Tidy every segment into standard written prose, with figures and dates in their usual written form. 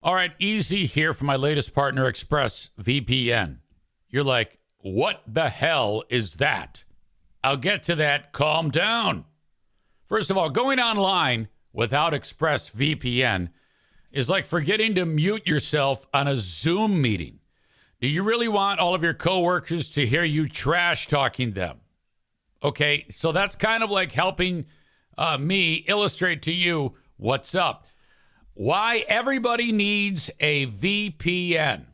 All right, easy here for my latest partner, ExpressVPN. You're like, what the hell is that? I'll get to that. Calm down. First of all, going online without ExpressVPN is like forgetting to mute yourself on a Zoom meeting. Do you really want all of your coworkers to hear you trash talking them? Okay, so that's kind of like helping me illustrate to you what's up. Why everybody needs a VPN.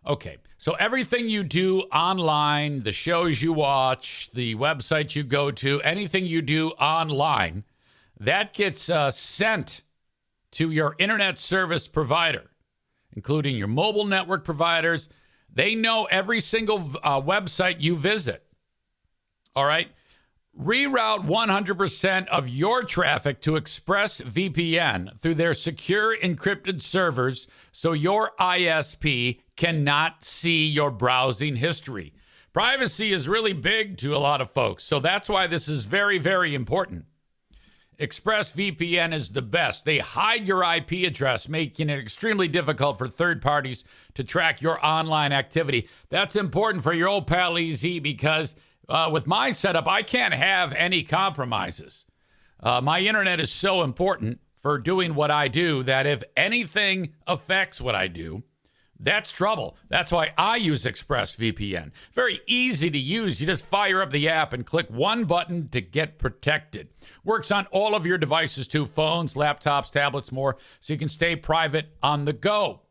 Okay, so everything you do online, the shows you watch, the websites you go to, anything you do online, that gets sent to your internet service provider, including your mobile network providers. They know every single website you visit. All right? Reroute 100% of your traffic to ExpressVPN through their secure encrypted servers so your ISP cannot see your browsing history. Privacy is really big to a lot of folks, so that's why this is very, very important. ExpressVPN is the best. They hide your IP address, making it extremely difficult for third parties to track your online activity. That's important for your old pal EZ because with my setup, I can't have any compromises. My internet is so important for doing what I do that if anything affects what I do, that's trouble. That's why I use ExpressVPN. Very easy to use. You just fire up the app and click one button to get protected. Works on all of your devices too, phones, laptops, tablets, more, so you can stay private on the go.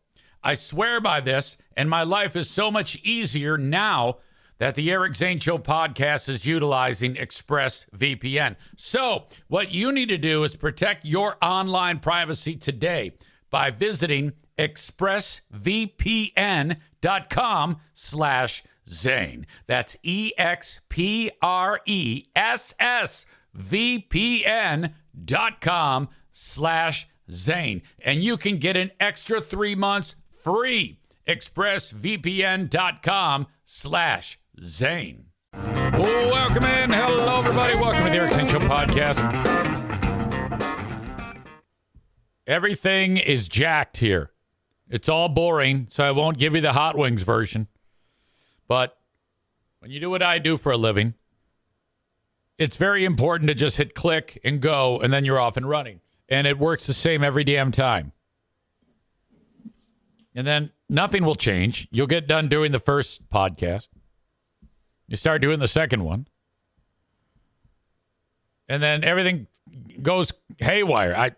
I swear by this, and my life is so much easier now that the Eric Zane Show podcast is utilizing ExpressVPN. So what you need to do is protect your online privacy today by visiting expressvpn.com/Zane. That's expressvpn.com/Zane. And you can get an extra 3 months free. expressvpn.com/Zane. Welcome in. Hello, everybody. Welcome to the Eric Zane Show podcast. Everything is jacked here. It's all boring, so I won't give you the Hot Wings version. But when you do what I do for a living, it's very important to just hit click and go, and then you're off and running. And it works the same every damn time. And then nothing will change. You'll get done doing the first podcast. You start doing the second one. And then everything goes haywire.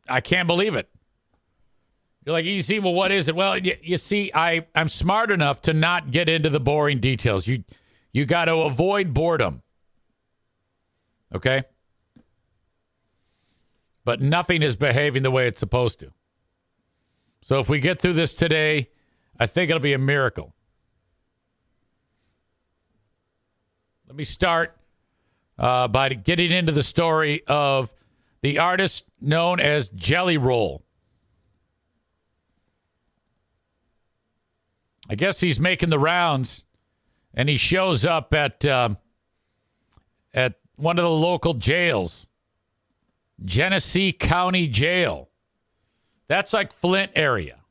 I can't believe it. You're like, you see, well, what is it? Well, you see, I'm smart enough to not get into the boring details. You got to avoid boredom. Okay? But nothing is behaving the way it's supposed to. So if we get through this today, I think it'll be a miracle. Let me start by getting into the story of the artist known as Jelly Roll. I guess he's making the rounds, and he shows up at one of the local jails, Genesee County Jail. That's like Flint area.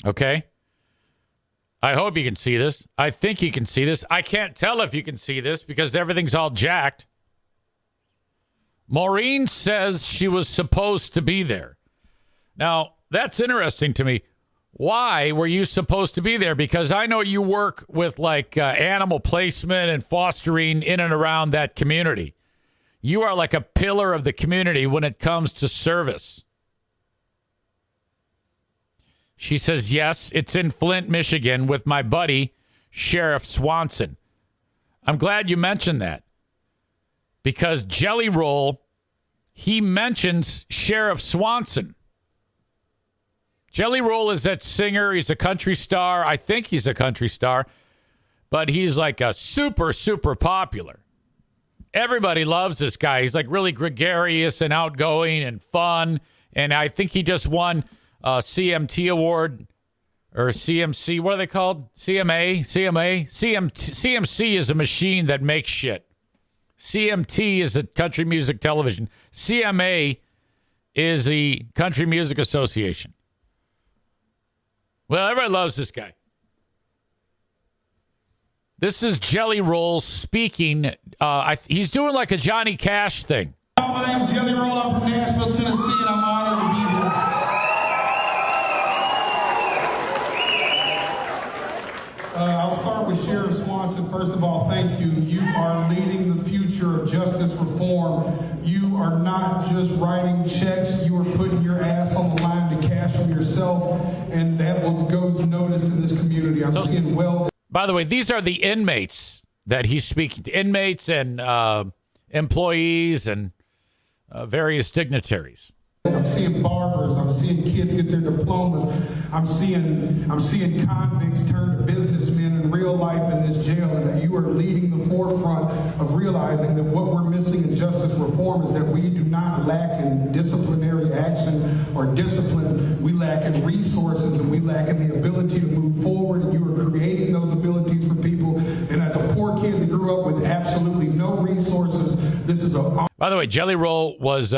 Okay? I hope you can see this. I think you can see this. I can't tell if you can see this because everything's all jacked. Maureen says she was supposed to be there. Now, that's interesting to me. Why were you supposed to be there? Because I know you work with like animal placement and fostering in and around that community. You are like a pillar of the community when it comes to service. She says, yes, it's in Flint, Michigan with my buddy, Sheriff Swanson. I'm glad you mentioned that because Jelly Roll, he mentions Sheriff Swanson. Jelly Roll is that singer. He's a country star. I think he's a country star, but he's like a super, super popular. Everybody loves this guy. He's like really gregarious and outgoing and fun. And I think he just won CMT award or CMC. What are they called? CMC is a machine that makes shit. CMT is a country music television. CMA is the Country Music Association. Well, everybody loves this guy. This is Jelly Roll speaking. He's doing like a Johnny Cash thing. My name is Jelly Roll. I'm from Nashville, Tennessee, and I'm honored to be here. I'll start with Sheriff Swanson. First of all, thank you. You are leading the future of justice reform. You are not just writing checks. You are putting your ass on the line to cash them yourself, and that will go noticed in this community. I'm seeing well. By the way, these are the inmates that he's speaking to. Inmates and employees and various dignitaries. I'm seeing barbers. I'm seeing kids get their diplomas. I'm seeing convicts turn to businessmen in real life in this jail, and that you are leading the forefront of realizing that what we're missing in justice reform is that we do not lack in disciplinary action or discipline. We lack in resources, and we lack in the ability to move forward, and you are creating those abilities for people. And as a poor kid that grew up with absolutely no resources, this is a... By the way, Jelly Roll was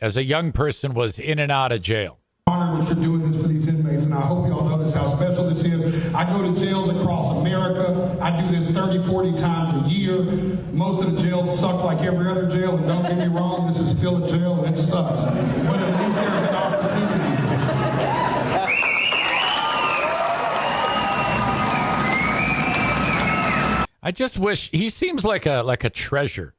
as a young person, was in and out of jail. Honor what you're doing this for these inmates, and I hope y'all notice how special this is. I go to jails across America. I do this 30, 40 times a year. Most of the jails suck like every other jail, and don't get me wrong, this is still a jail, and it sucks. But at least there's an opportunity. I just wish, he seems like a treasure.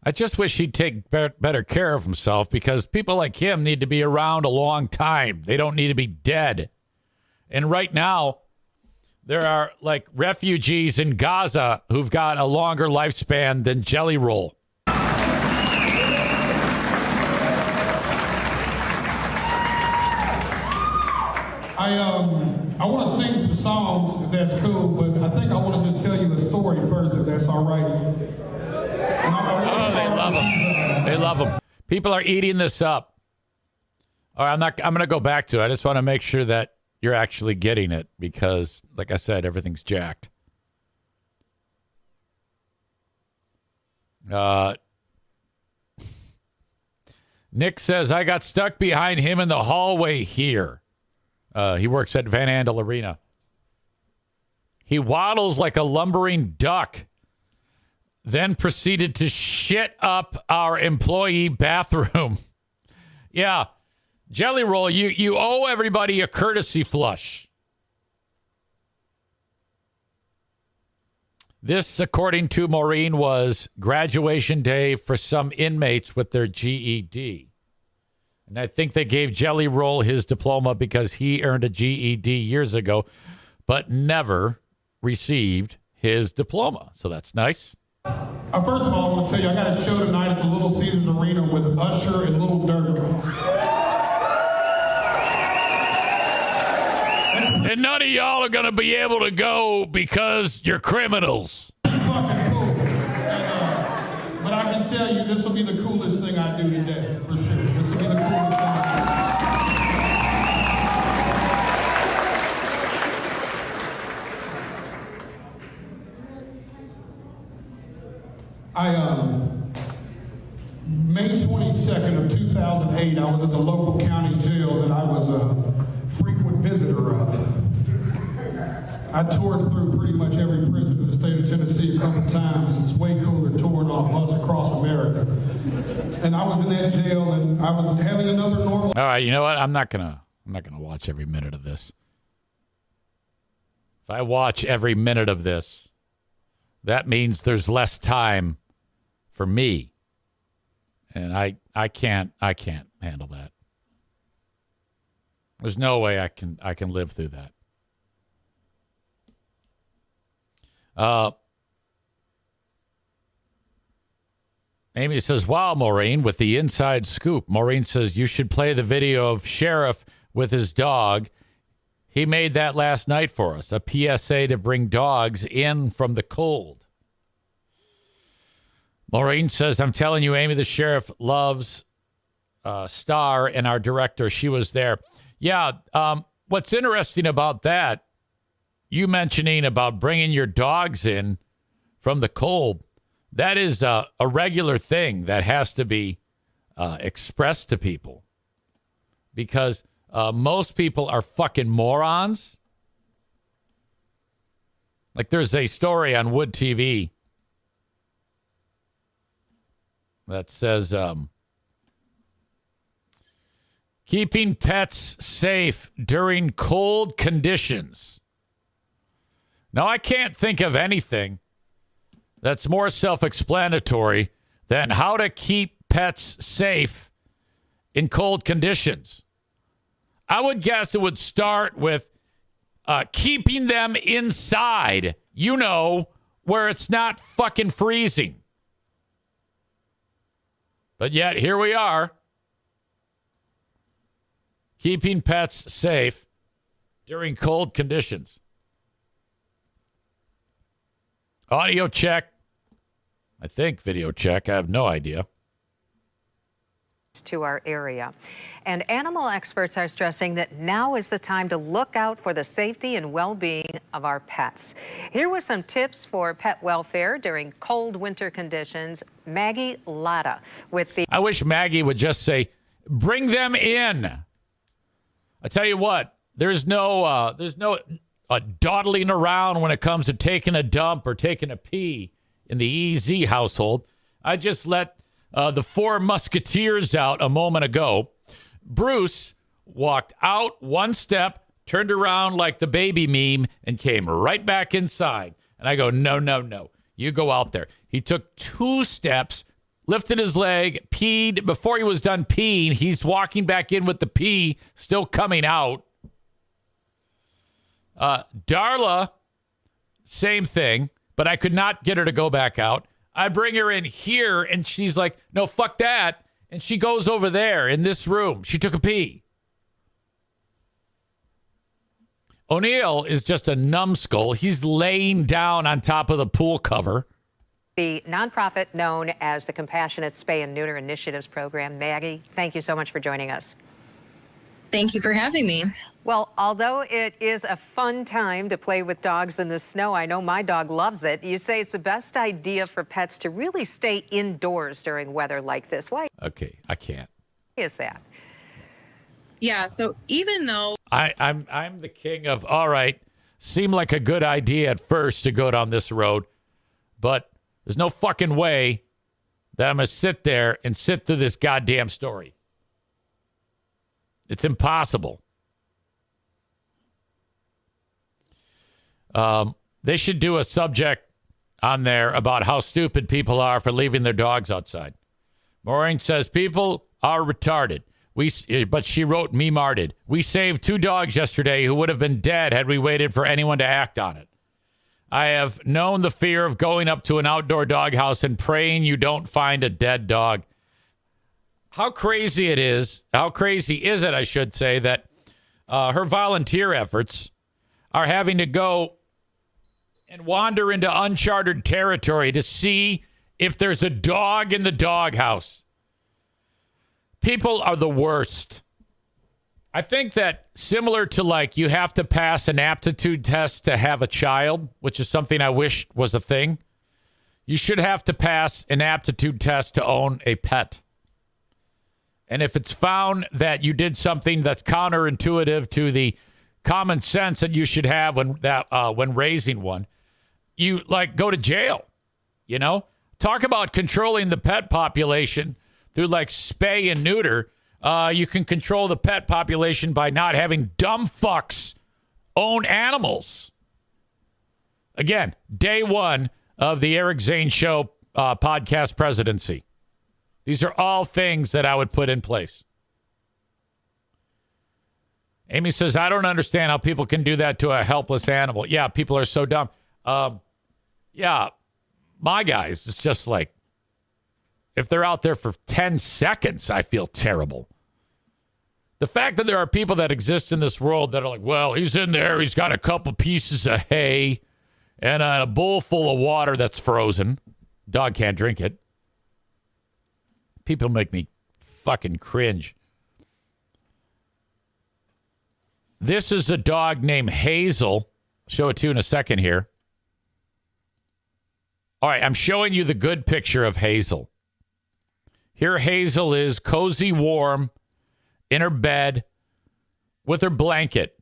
I just wish he'd take better care of himself, because people like him need to be around a long time. They don't need to be dead. And right now, there are like refugees in Gaza who've got a longer lifespan than Jelly Roll. I want to sing some songs, if that's cool, but I think I want to just tell you a story first, if that's all right. They love them. They love them. People are eating this up. All right, I'm going to go back to it. I just want to make sure that you're actually getting it, because, like I said, everything's jacked. Nick says, I got stuck behind him in the hallway here. He works at Van Andel Arena. He waddles like a lumbering duck, then proceeded to shit up our employee bathroom. Yeah, Jelly Roll, you owe everybody a courtesy flush. This, according to Maureen, was graduation day for some inmates with their GED. And I think they gave Jelly Roll his diploma because he earned a GED years ago, but never received his diploma. So that's nice. First of all, I want to tell you, I got a show tonight at the Little Caesars Arena with Usher and Little Durk. And none of y'all are going to be able to go because you're criminals. Fucking cool. And, but I can tell you, this will be the coolest thing I do today, for sure. This will be the coolest thing I do. May 22nd of 2008, I was at the local county jail that I was a frequent visitor of. I toured through pretty much every prison in the state of Tennessee a couple times. It's way cooler touring on a bus across America. And I was in that jail, and I was having another normal. All right, you know what? I'm not gonna watch every minute of this. If I watch every minute of this, that means there's less time for me. And I can't handle that. There's no way I can live through that. Amy says, wow, Maureen, with the inside scoop. Maureen says, you should play the video of Sheriff with his dog. He made that last night for us. A PSA to bring dogs in from the cold. Maureen says, I'm telling you, Amy, the sheriff loves Star and our director. She was there. Yeah, what's interesting about that, you mentioning about bringing your dogs in from the cold, That is a regular thing that has to be expressed to people because most people are fucking morons. Like there's a story on Wood TV that says keeping pets safe during cold conditions. Now, I can't think of anything that's more self-explanatory than how to keep pets safe in cold conditions. I would guess it would start with keeping them inside, where it's not fucking freezing. But yet, here we are, keeping pets safe during cold conditions. Audio check. I think video check. I have no idea. To our area. And animal experts are stressing that now is the time to look out for the safety and well-being of our pets. Here were some tips for pet welfare during cold winter conditions. Maggie Latta with the... I wish Maggie would just say, bring them in. I tell you what, there's no dawdling around when it comes to taking a dump or taking a pee in the EZ household. I just let the four musketeers out a moment ago. Bruce walked out one step, turned around like the baby meme, and came right back inside. And I go, no. You go out there. He took 2 steps, lifted his leg, peed. Before he was done peeing, he's walking back in with the pee still coming out. Darla, same thing, but I could not get her to go back out. I bring her in here, and she's like, no, fuck that. And she goes over there in this room. She took a pee. O'Neill is just a numbskull. He's laying down on top of the pool cover. The nonprofit known as the Compassionate Spay and Neuter Initiatives Program. Maggie, thank you so much for joining us. Thank you for having me. Well, although it is a fun time to play with dogs in the snow, I know my dog loves it. You say it's the best idea for pets to really stay indoors during weather like this. Why? Okay, I can't. Is that? Yeah, so even though I'm the king of, all right, seemed like a good idea at first to go down this road, but there's no fucking way that I'm going to sit there and sit through this goddamn story. It's impossible. They should do a subject on there about how stupid people are for leaving their dogs outside. Maureen says people are retarded. But she wrote me marted. We saved 2 dogs yesterday who would have been dead had we waited for anyone to act on it. I have known the fear of going up to an outdoor doghouse and praying you don't find a dead dog. How crazy is it, I should say, that her volunteer efforts are having to go and wander into uncharted territory to see if there's a dog in the doghouse. People are the worst. I think that similar to like you have to pass an aptitude test to have a child, which is something I wish was a thing. You should have to pass an aptitude test to own a pet. And if it's found that you did something that's counterintuitive to the common sense that you should have when raising one, you like go to jail. Talk about controlling the pet population through like spay and neuter. You can control the pet population by not having dumb fucks own animals. Again, day 1 of the Eric Zane Show podcast presidency. These are all things that I would put in place. Amy says, I don't understand how people can do that to a helpless animal. Yeah, people are so dumb. Yeah, my guys, it's just like, if they're out there for 10 seconds, I feel terrible. The fact that there are people that exist in this world that are like, well, he's in there, he's got a couple pieces of hay and a bowl full of water that's frozen. Dog can't drink it. People make me fucking cringe. This is a dog named Hazel. Show it to you in a second here. All right, I'm showing you the good picture of Hazel. Here Hazel is, cozy, warm, in her bed with her blanket.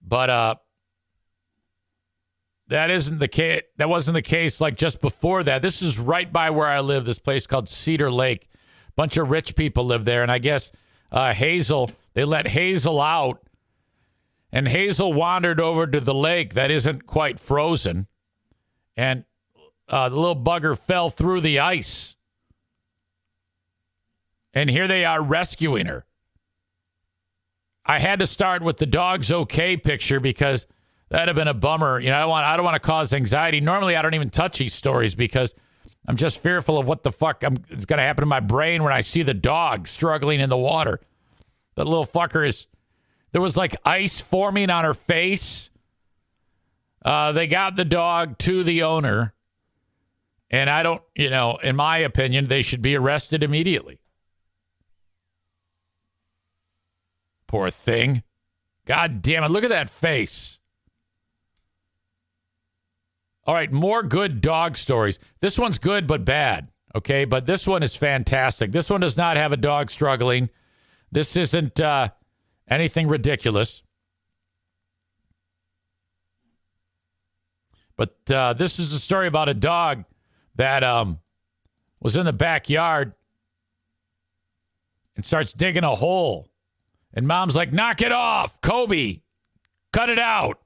But that isn't the case. That wasn't the case like just before that. This is right by where I live, this place called Cedar Lake. Bunch of rich people live there, and I guess Hazel, they let Hazel out, and Hazel wandered over to the lake that isn't quite frozen, and the little bugger fell through the ice. And here they are rescuing her. I had to start with the dog's okay picture because that'd have been a bummer. You know, I don't want to cause anxiety. Normally, I don't even touch these stories because I'm just fearful of what the fuck is going to happen to my brain when I see the dog struggling in the water. That little fucker there was like ice forming on her face. They got the dog to the owner. And I don't, in my opinion, they should be arrested immediately. Poor thing. God damn it. Look at that face. All right, more good dog stories. This one's good but bad, okay? But this one is fantastic. This one does not have a dog struggling. This isn't anything ridiculous. But this is a story about a dog that was in the backyard and starts digging a hole. And mom's like, knock it off, Kobe, cut it out.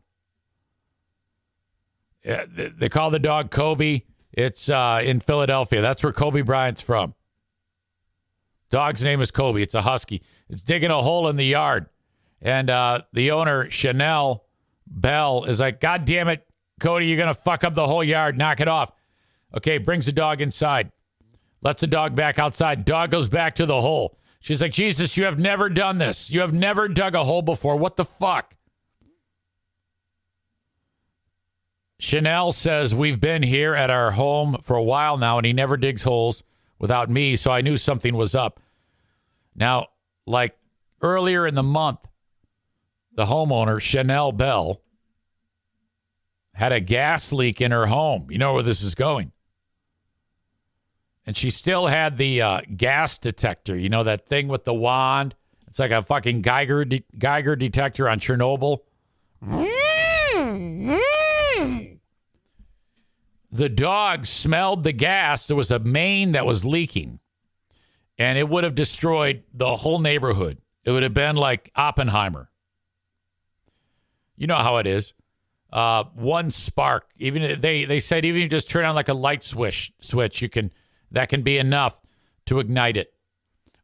They call the dog Kobe. It's in Philadelphia. That's where Kobe Bryant's from. Dog's name is Kobe. It's a husky. It's digging a hole in the yard. And the owner, Chanel Bell, is like, God damn it, Cody, you're going to fuck up the whole yard. Knock it off. Okay, brings the dog inside. Lets the dog back outside. Dog goes back to the hole. She's like, Jesus, you have never done this. You have never dug a hole before. What the fuck? Chanel says, we've been here at our home for a while now, and he never digs holes without me, so I knew something was up. Now, like earlier in the month, the homeowner, Chanel Bell, had a gas leak in her home. You know where this is going. And she still had the gas detector, that thing with the wand. It's like a fucking Geiger detector on Chernobyl. The dog smelled the gas. There was a main that was leaking, and it would have destroyed the whole neighborhood. It would have been like Oppenheimer. You know how it is. One spark. Even they said even if you just turn on like a light switch, that can be enough to ignite it.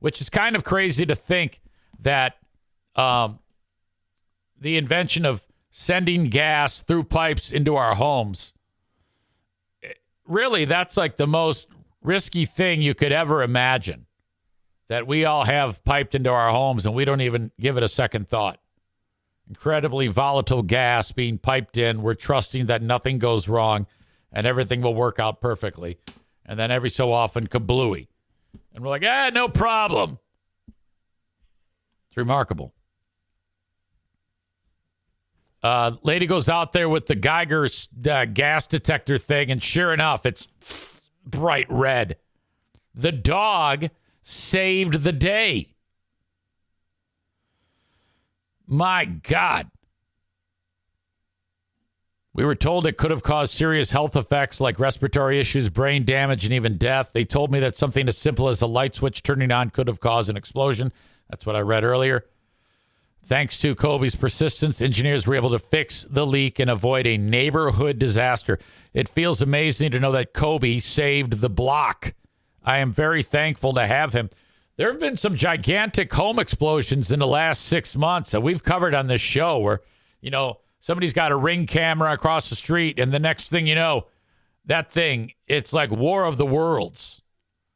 Which is kind of crazy to think that the invention of sending gas through pipes into our homes, really, that's like the most risky thing you could ever imagine. That we all have piped into our homes and we don't even give it a second thought. Incredibly volatile gas being piped in. We're trusting that nothing goes wrong and everything will work out perfectly. And then every so often, kablooey. And we're like, no problem. It's remarkable. Lady goes out there with the Geiger gas detector thing, and sure enough, it's bright red. The dog saved the day. My God. We were told it could have caused serious health effects like respiratory issues, brain damage, and even death. They told me that something as simple as a light switch turning on could have caused an explosion. That's what I read earlier. Thanks to Kobe's persistence, engineers were able to fix the leak and avoid a neighborhood disaster. It feels amazing to know that Kobe saved the block. I am very thankful to have him. There have been some gigantic home explosions in the last 6 months that we've covered on this show where, somebody's got a Ring camera across the street, and the next thing you know, that thing, it's like War of the Worlds.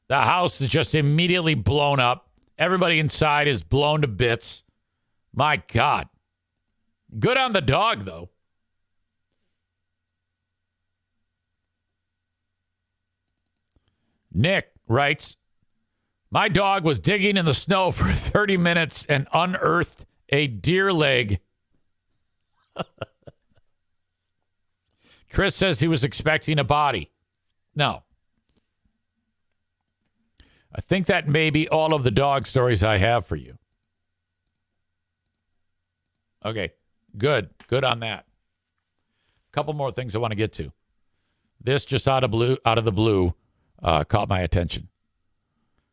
The house is just immediately blown up. Everybody inside is blown to bits. My God. Good on the dog, though. Nick writes, my dog was digging in the snow for 30 minutes and unearthed a deer leg. Chris says he was expecting a body. No. I think that may be all of the dog stories I have for you. Okay, good. Good on that. A couple more things I want to get to. This just out of the blue caught my attention.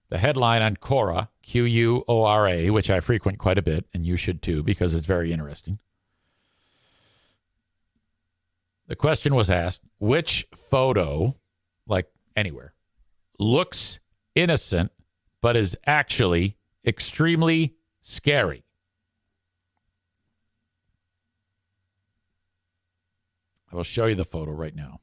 The headline on Quora, Quora, which I frequent quite a bit, and you should too, because it's very interesting. The question was asked, which photo, like anywhere, looks innocent but is actually extremely scary? I will show you the photo right now.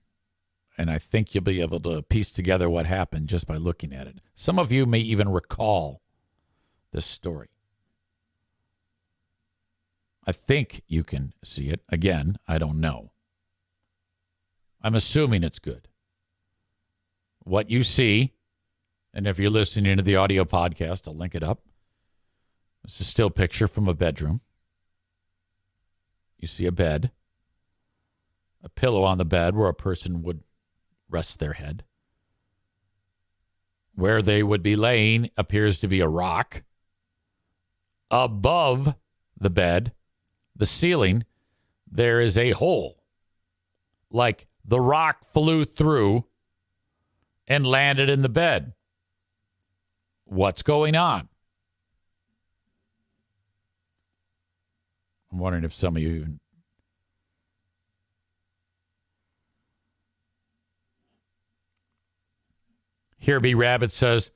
And I think you'll be able to piece together what happened just by looking at it. Some of you may even recall this story. I think you can see it. Again, I don't know. I'm assuming it's good. What you see, and if you're listening to the audio podcast, I'll link it up. This is a still picture from a bedroom. You see a bed, a pillow on the bed where a person would rest their head. Where they would be laying appears to be a rock. Above the bed, the ceiling, there is a hole. Like the rock flew through and landed in the bed. What's going on? I'm wondering if some of you even... Here Be Rabbit says,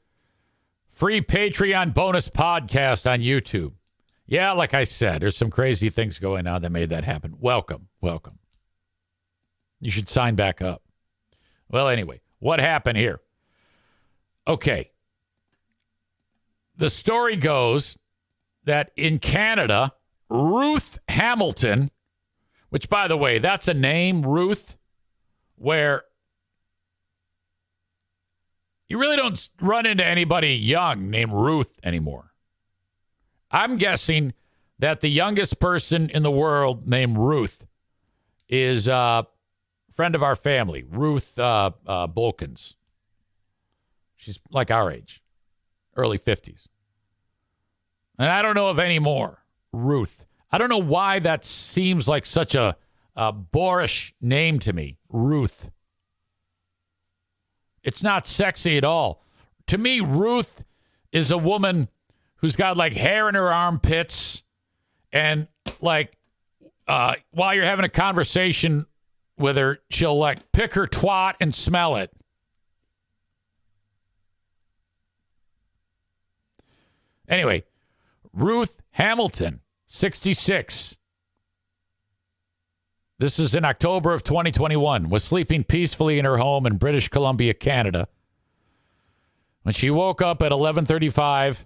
free Patreon bonus podcast on YouTube. Yeah, like I said, there's some crazy things going on that made that happen. Welcome. You should sign back up. Well, anyway, what happened here? Okay. The story goes that in Canada, Ruth Hamilton, which, by the way, that's a name, Ruth, where you really don't run into anybody young named Ruth anymore. I'm guessing that the youngest person in the world named Ruth is a friend of our family, Ruth Bolkins. She's like our age, early 50s. And I don't know of any more. Ruth. I don't know why that seems like such a boorish name to me. Ruth. It's not sexy at all. To me, Ruth is a woman who's got like hair in her armpits and like while you're having a conversation with her, she'll like pick her twat and smell it. Anyway, Ruth Hamilton, 66. This is in October of 2021, was sleeping peacefully in her home in British Columbia, Canada, when she woke up at 11:35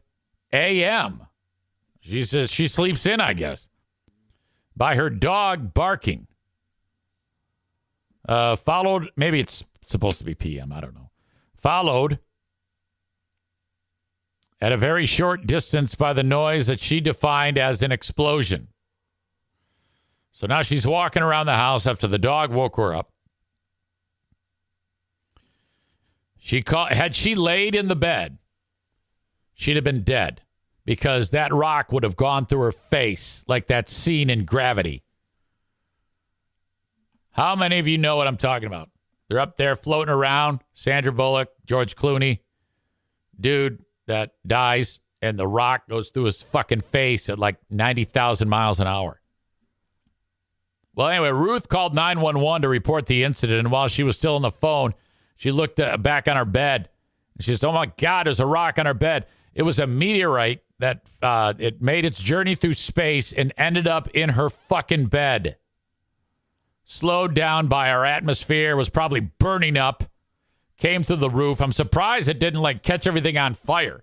a.m. She says she sleeps in, I guess, by her dog barking. Followed, maybe it's supposed to be p.m., I don't know. Followed at a very short distance by the noise that she defined as an explosion. So now she's walking around the house after the dog woke her up. Had she laid in the bed, she'd have been dead because that rock would have gone through her face like that scene in Gravity. How many of you know what I'm talking about? They're up there floating around. Sandra Bullock, George Clooney, dude that dies, and the rock goes through his fucking face at like 90,000 miles an hour. Well, anyway, Ruth called 911 to report the incident, and while she was still on the phone, she looked back on her bed. And she says, oh, my God, there's a rock on her bed. It was a meteorite that it made its journey through space and ended up in her fucking bed. Slowed down by our atmosphere, was probably burning up, came through the roof. I'm surprised it didn't, like, catch everything on fire.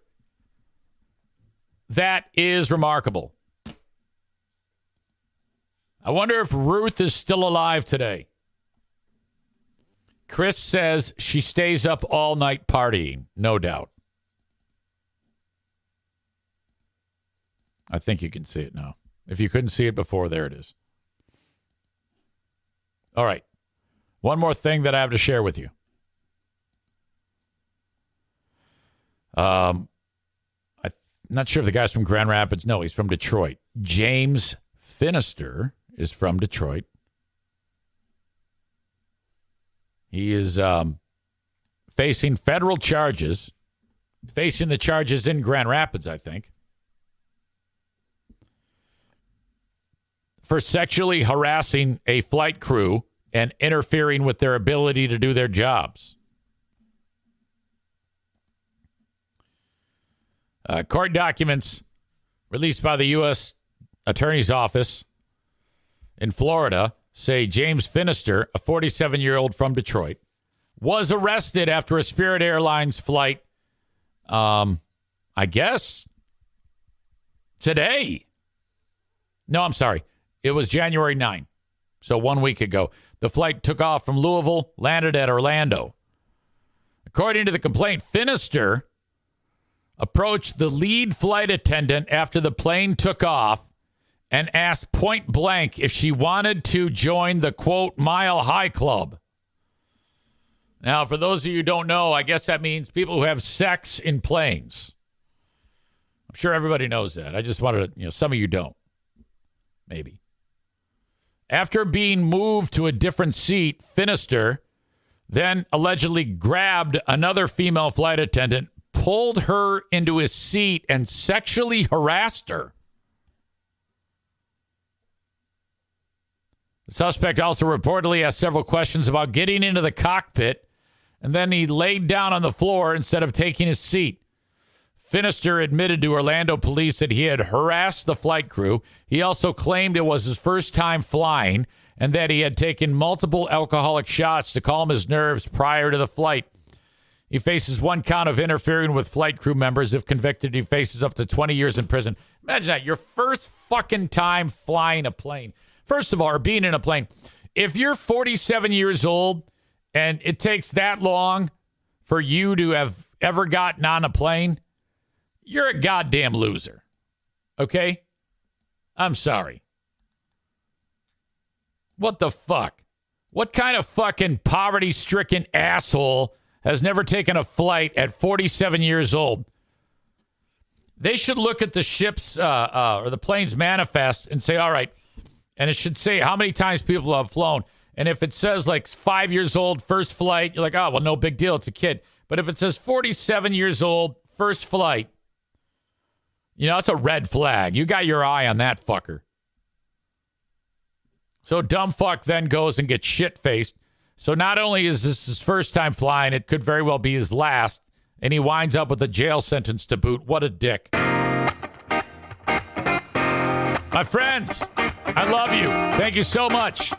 That is remarkable. I wonder if Ruth is still alive today. Chris says she stays up all night partying. No doubt. I think you can see it now. If you couldn't see it before, there it is. All right. One more thing that I have to share with you. I'm not sure if the guy's from Grand Rapids. No, he's from Detroit. James Finister is from Detroit. He is facing federal charges, facing the charges in Grand Rapids, I think, for sexually harassing a flight crew and interfering with their ability to do their jobs. Court documents released by the U.S. Attorney's Office in Florida say James Finister, a 47-year-old from Detroit, was arrested after a Spirit Airlines flight, I guess, today. No, I'm sorry. It was January 9, so 1 week ago. The flight took off from Louisville, landed at Orlando. According to the complaint, Finister approached the lead flight attendant after the plane took off and asked point blank if she wanted to join the, quote, Mile High Club. Now, for those of you who don't know, I guess that means people who have sex in planes. I'm sure everybody knows that. I just wanted to, some of you don't. Maybe. After being moved to a different seat, Finister then allegedly grabbed another female flight attendant, pulled her into his seat, and sexually harassed her. The suspect also reportedly asked several questions about getting into the cockpit, and then he laid down on the floor instead of taking his seat. Finister admitted to Orlando police that he had harassed the flight crew. He also claimed it was his first time flying and that he had taken multiple alcoholic shots to calm his nerves prior to the flight. He faces one count of interfering with flight crew members. If convicted, he faces up to 20 years in prison. Imagine that. Your first fucking time flying a plane. First of all, or being in a plane. If you're 47 years old and it takes that long for you to have ever gotten on a plane, you're a goddamn loser. Okay? I'm sorry. What the fuck? What kind of fucking poverty-stricken asshole has never taken a flight at 47 years old? They should look at the ship's or the plane's manifest and say, all right, and it should say how many times people have flown. And if it says like 5 years old, first flight, you're like, oh, well, no big deal. It's a kid. But if it says 47 years old, first flight, it's a red flag. You got your eye on that fucker. So dumb fuck then goes and gets shit-faced. So not only is this his first time flying, it could very well be his last. And he winds up with a jail sentence to boot. What a dick. My friends, I love you. Thank you so much.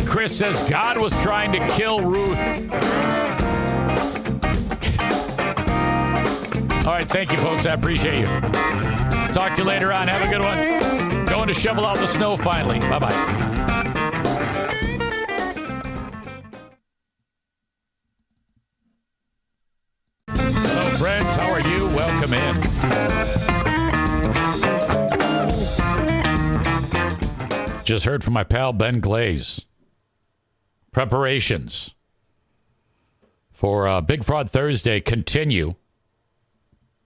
Chris says God was trying to kill Ruth. All right, thank you, folks. I appreciate you. Talk to you later on. Have a good one. Going to shovel out the snow finally. Bye-bye. Hello, friends. How are you? Welcome in. Just heard from my pal Ben Glaze. Preparations for Big Fraud Thursday continue.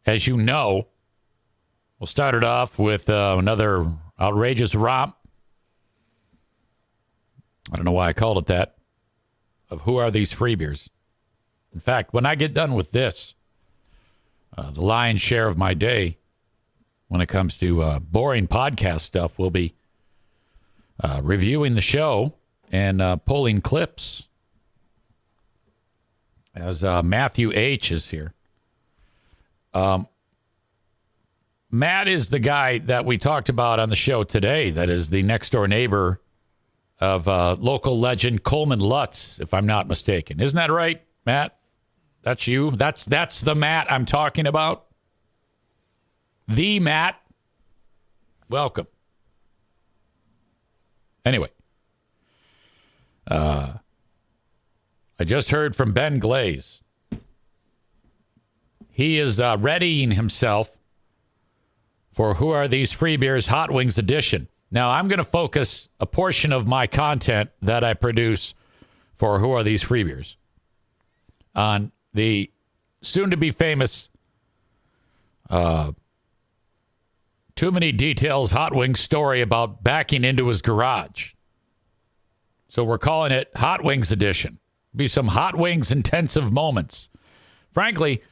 As you know, we'll start it off with another outrageous romp. I don't know why I called it that. Of who are these freebiers? In fact, when I get done with this, the lion's share of my day, when it comes to boring podcast stuff, will be reviewing the show and pulling clips. As Matthew H. is here. Matt is the guy that we talked about on the show today. That is the next door neighbor of local legend Coleman Lutz, if I'm not mistaken. Isn't that right, Matt? That's you? That's the Matt I'm talking about? The Matt? Welcome. Anyway. I just heard from Ben Glaze. He is readying himself for Who Are These Free Beers Hot Wings edition. Now, I'm going to focus a portion of my content that I produce for Who Are These Free Beers on the soon-to-be famous Too Many Details Hot Wings story about backing into his garage. So we're calling it Hot Wings Edition. Be some Hot Wings intensive moments. Frankly,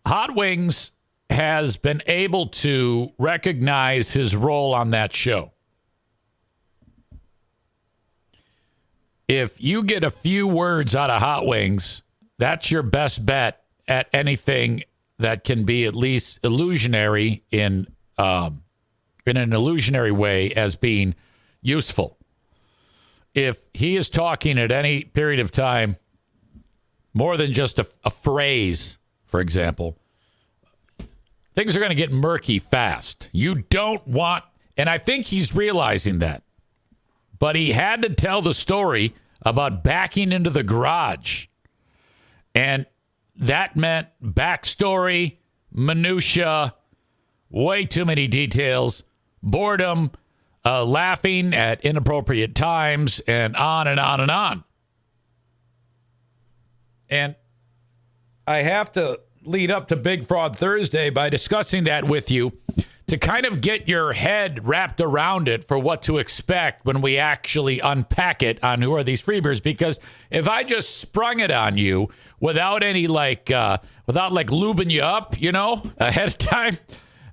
Hot Wings has been able to recognize his role on that show. If you get a few words out of Hot Wings, that's your best bet at anything that can be at least illusionary in an illusionary way as being useful. If he is talking at any period of time, more than just a phrase, for example, things are going to get murky fast. You don't want, and I think he's realizing that. But he had to tell the story about backing into the garage. And that meant backstory, minutia, way too many details, boredom, laughing at inappropriate times, and on and on and on. And I have to lead up to Big Fraud Thursday by discussing that with you to kind of get your head wrapped around it for what to expect when we actually unpack it on Who Are These Free Beers. Because if I just sprung it on you without any without lubing you up, ahead of time,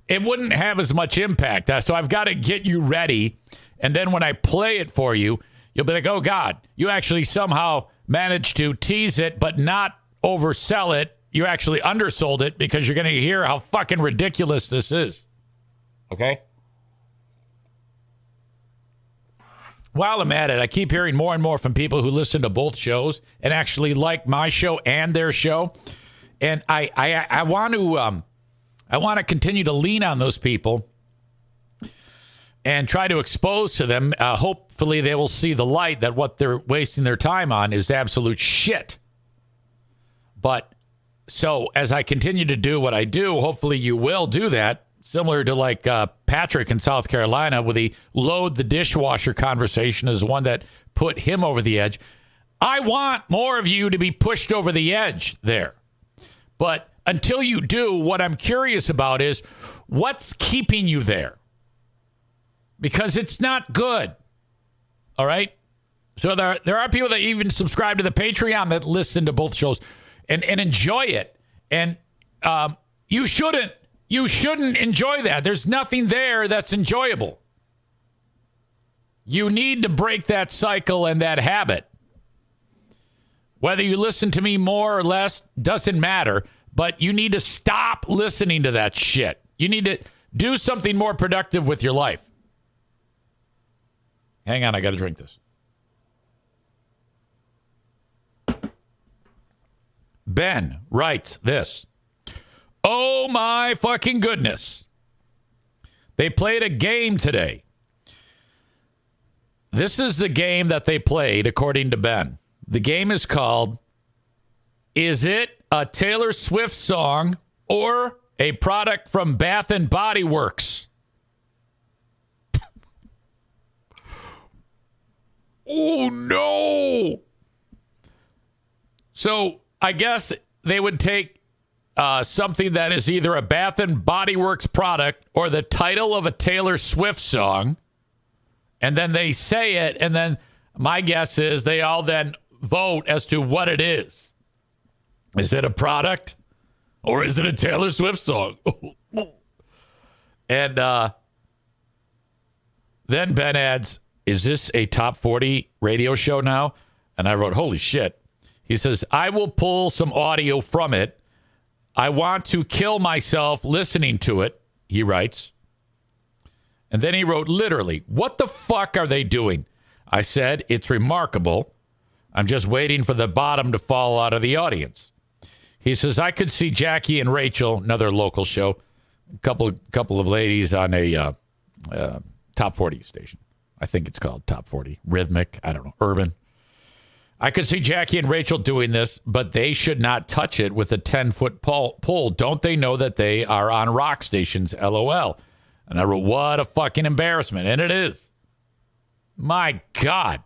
it wouldn't have as much impact. So I've got to get you ready. And then when I play it for you, you'll be like, oh God, you actually somehow managed to tease it, but not oversell it. You actually undersold it because you're going to hear how fucking ridiculous this is. Okay? While I'm at it, I keep hearing more and more from people who listen to both shows and actually like my show and their show. And I want to continue to lean on those people and try to expose to them. Hopefully they will see the light that what they're wasting their time on is absolute shit. But so as I continue to do what I do, hopefully you will do that. Similar to like Patrick in South Carolina with the load the dishwasher conversation is one that put him over the edge. I want more of you to be pushed over the edge there. But until you do, what I'm curious about is what's keeping you there? Because it's not good. All right? So there are people that even subscribe to the Patreon that listen to both shows and enjoy it. And you shouldn't enjoy that. There's nothing there that's enjoyable. You need to break that cycle and that habit. Whether you listen to me more or less doesn't matter, but you need to stop listening to that shit. You need to do something more productive with your life. Hang on, I got to drink this. Ben writes this. Oh my fucking goodness. They played a game today. This is the game that they played, according to Ben. The game is called, is it a Taylor Swift song or a product from Bath and Body Works? Oh, no. So I guess they would take something that is either a Bath and Body Works product or the title of a Taylor Swift song, and then they say it, and then my guess is they all then vote as to what it is. Is it a product or is it a Taylor Swift song? And then Ben adds, is this a top 40 radio show now? And I wrote, holy shit. He says, I will pull some audio from it. I want to kill myself listening to it, he writes. And then he wrote, literally, what the fuck are they doing? I said, it's remarkable. I'm just waiting for the bottom to fall out of the audience. He says, I could see Jackie and Rachel, another local show, a couple of ladies on a top 40 station. I think it's called Top 40. Rhythmic, I don't know, urban. I could see Jackie and Rachel doing this, but they should not touch it with a 10-foot pole. Don't they know that they are on rock stations? LOL. And I wrote, what a fucking embarrassment. And it is. My God.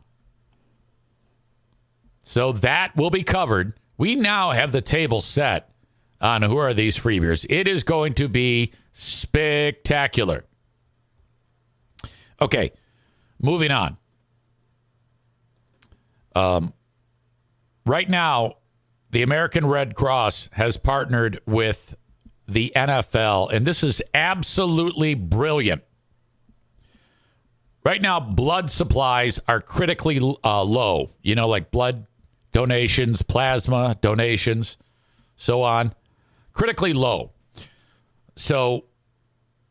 So that will be covered. We now have the table set on who are these free beers. It is going to be spectacular. Okay, moving on. Right now, the American Red Cross has partnered with the NFL, and this is absolutely brilliant. Right now, blood supplies are critically low. You know, like blood donations, plasma donations, so on. Critically low. So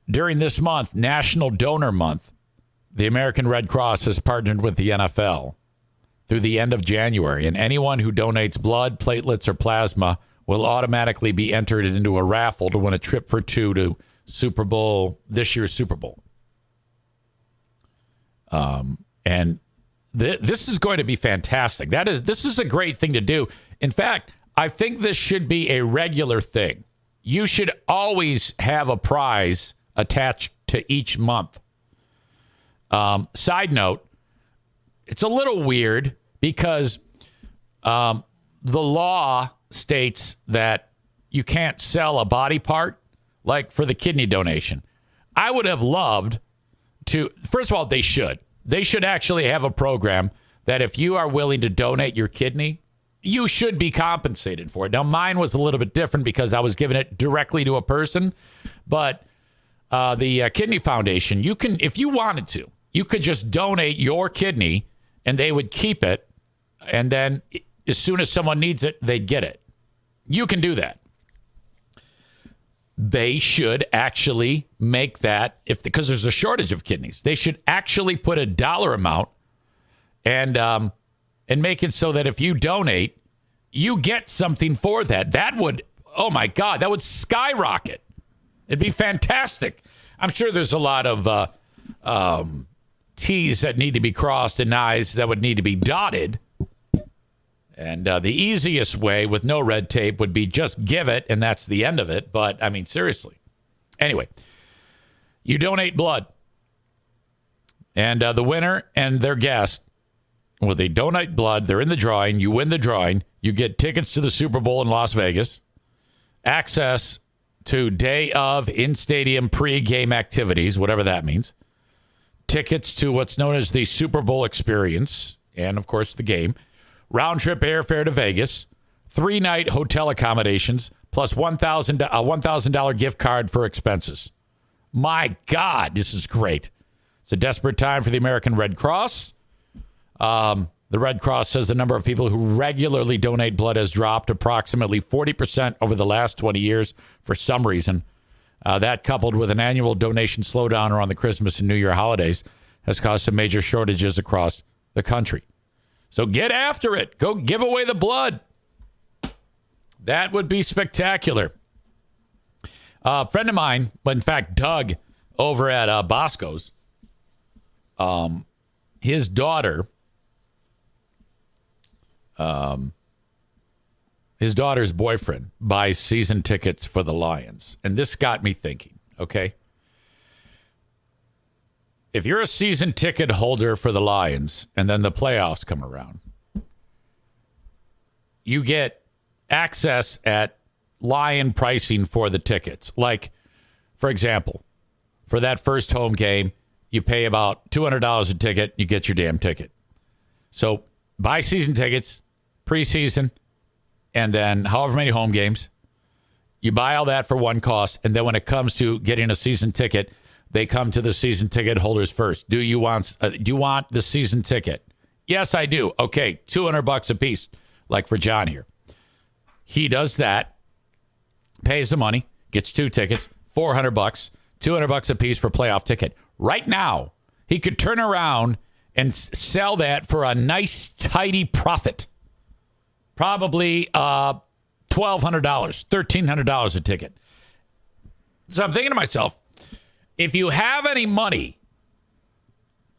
during this month, National Donor Month, the American Red Cross has partnered with the NFL through the end of January. And anyone who donates blood, platelets, or plasma will automatically be entered into a raffle to win a trip for two to Super Bowl, this year's Super Bowl. And this is going to be fantastic. This is a great thing to do. In fact, I think this should be a regular thing. You should always have a prize attached to each month. Side note, it's a little weird because the law states that you can't sell a body part, like for the kidney donation. I would have loved to, first of all, they should. They should actually have a program that if you are willing to donate your kidney, you should be compensated for it. Now, mine was a little bit different because I was giving it directly to a person, but the Kidney Foundation, you can, if you wanted to, you could just donate your kidney and they would keep it. And then as soon as someone needs it, they'd get it. You can do that. They should actually make that, because there's a shortage of kidneys, they should actually put a dollar amount and make it so that if you donate, you get something for that. That would, oh my God, that would skyrocket. It'd be fantastic. I'm sure there's a lot of T's that need to be crossed and I's that would need to be dotted. And the easiest way with no red tape would be just give it, and that's the end of it. But, I mean, seriously. Anyway, you donate blood. And the winner and their guest, well, they donate blood. They're in the drawing. You win the drawing. You get tickets to the Super Bowl in Las Vegas, access to day of in-stadium pre-game activities, whatever that means, tickets to what's known as the Super Bowl experience, and, of course, the game, round-trip airfare to Vegas, 3-night hotel accommodations, plus $1,000 gift card for expenses. My God, this is great. It's a desperate time for the American Red Cross. The Red Cross says the number of people who regularly donate blood has dropped approximately 40% over the last 20 years for some reason. That, coupled with an annual donation slowdown around the Christmas and New Year holidays, has caused some major shortages across the country. So get after it. Go give away the blood. That would be spectacular. A friend of mine, in fact, Doug, over at Bosco's, his daughter's boyfriend buys season tickets for the Lions. And this got me thinking, okay? If you're a season ticket holder for the Lions and then the playoffs come around, you get access at Lion pricing for the tickets. Like, for example, for that first home game, you pay about $200 a ticket, you get your damn ticket. So buy season tickets, preseason, and then however many home games. You buy all that for one cost, and then when it comes to getting a season ticket, they come to the season ticket holders first. Do you want the season ticket? Yes, I do. Okay, $200 a piece, like for John here. He does that, pays the money, gets 2 tickets, $400, $200 a piece for playoff ticket. Right now, he could turn around and sell that for a nice, tidy profit. Probably $1,200, $1,300 a ticket. So I'm thinking to myself, if you have any money,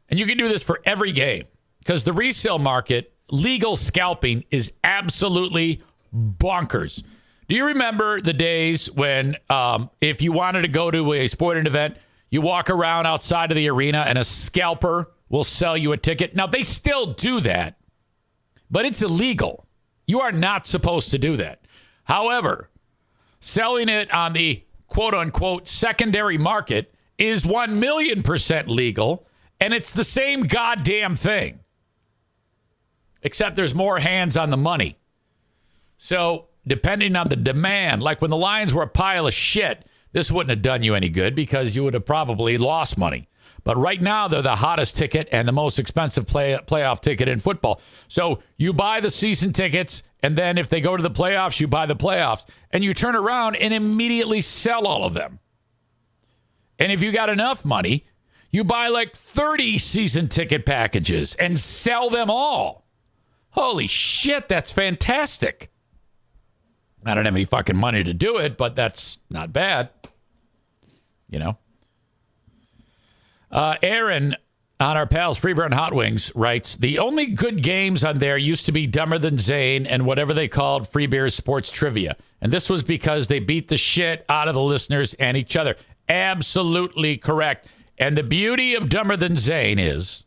and you can do this for every game, because the resale market, legal scalping is absolutely bonkers. Do you remember the days when if you wanted to go to a sporting event, You walk around outside of the arena and a scalper will sell you a ticket. Now, they still do that, but it's illegal. You are not supposed to do that. However, selling it on the quote-unquote secondary market is 1,000,000% legal, and it's the same goddamn thing. Except there's more hands on the money. So, depending on the demand, like when the Lions were a pile of shit, this wouldn't have done you any good because you would have probably lost money. But right now, they're the hottest ticket and the most expensive playoff ticket in football. So you buy the season tickets, and then if they go to the playoffs, you buy the playoffs. And you turn around and immediately sell all of them. And if you got enough money, you buy like 30 season ticket packages and sell them all. Holy shit, that's fantastic. I don't have any fucking money to do it, but that's not bad. You know? Aaron, on our pals Free Beer and Hot Wings, writes, the only good games on there used to be Dumber Than Zane and whatever they called Free Beer Sports Trivia. And this was because they beat the shit out of the listeners and each other. Absolutely correct. And the beauty of Dumber Than Zane is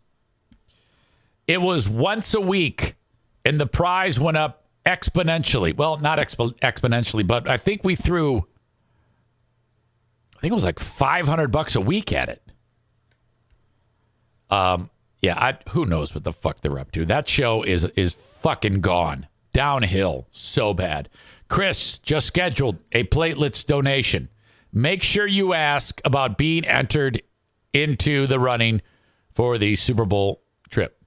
it was once a week and the prize went up exponentially. Well, not exponentially, but I think we threw, I think it was like $500 a week at it. Who knows what the fuck they're up to. That show is fucking gone. Downhill so bad. Chris just scheduled a platelets donation. Make sure you ask about being entered into the running for the Super Bowl trip.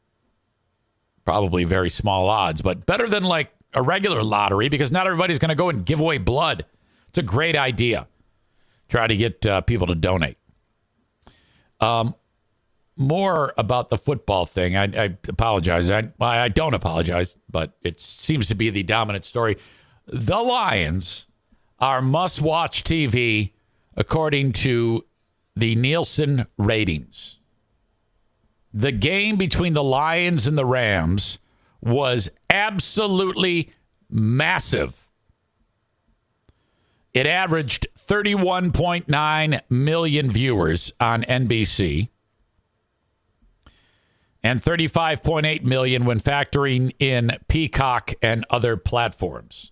Probably very small odds, but better than like a regular lottery because not everybody's going to go and give away blood. It's a great idea. Try to get people to donate. More about the football thing. I apologize. I don't apologize, but it seems to be the dominant story. The Lions are must-watch TV according to the Nielsen ratings. The game between the Lions and the Rams was absolutely massive. It averaged 31.9 million viewers on NBC and 35.8 million when factoring in Peacock and other platforms.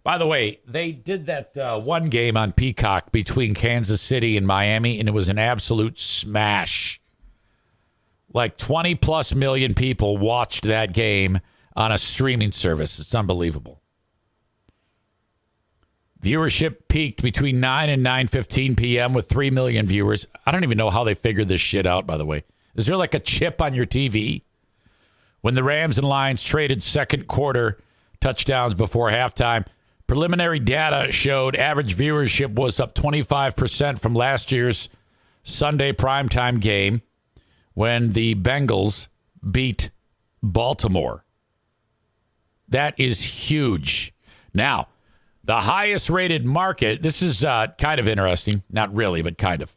By the way, they did that one game on Peacock between Kansas City and Miami, and it was an absolute smash. Like 20 plus million people watched that game on a streaming service. It's unbelievable. Viewership peaked between 9 and 9:15 p.m. with 3 million viewers. I don't even know how they figured this shit out, by the way. Is there like a chip on your TV? When the Rams and Lions traded second quarter touchdowns before halftime, preliminary data showed average viewership was up 25% from last year's Sunday primetime game when the Bengals beat Baltimore. That is huge. Now, the highest rated market, this is kind of interesting. Not really, but kind of.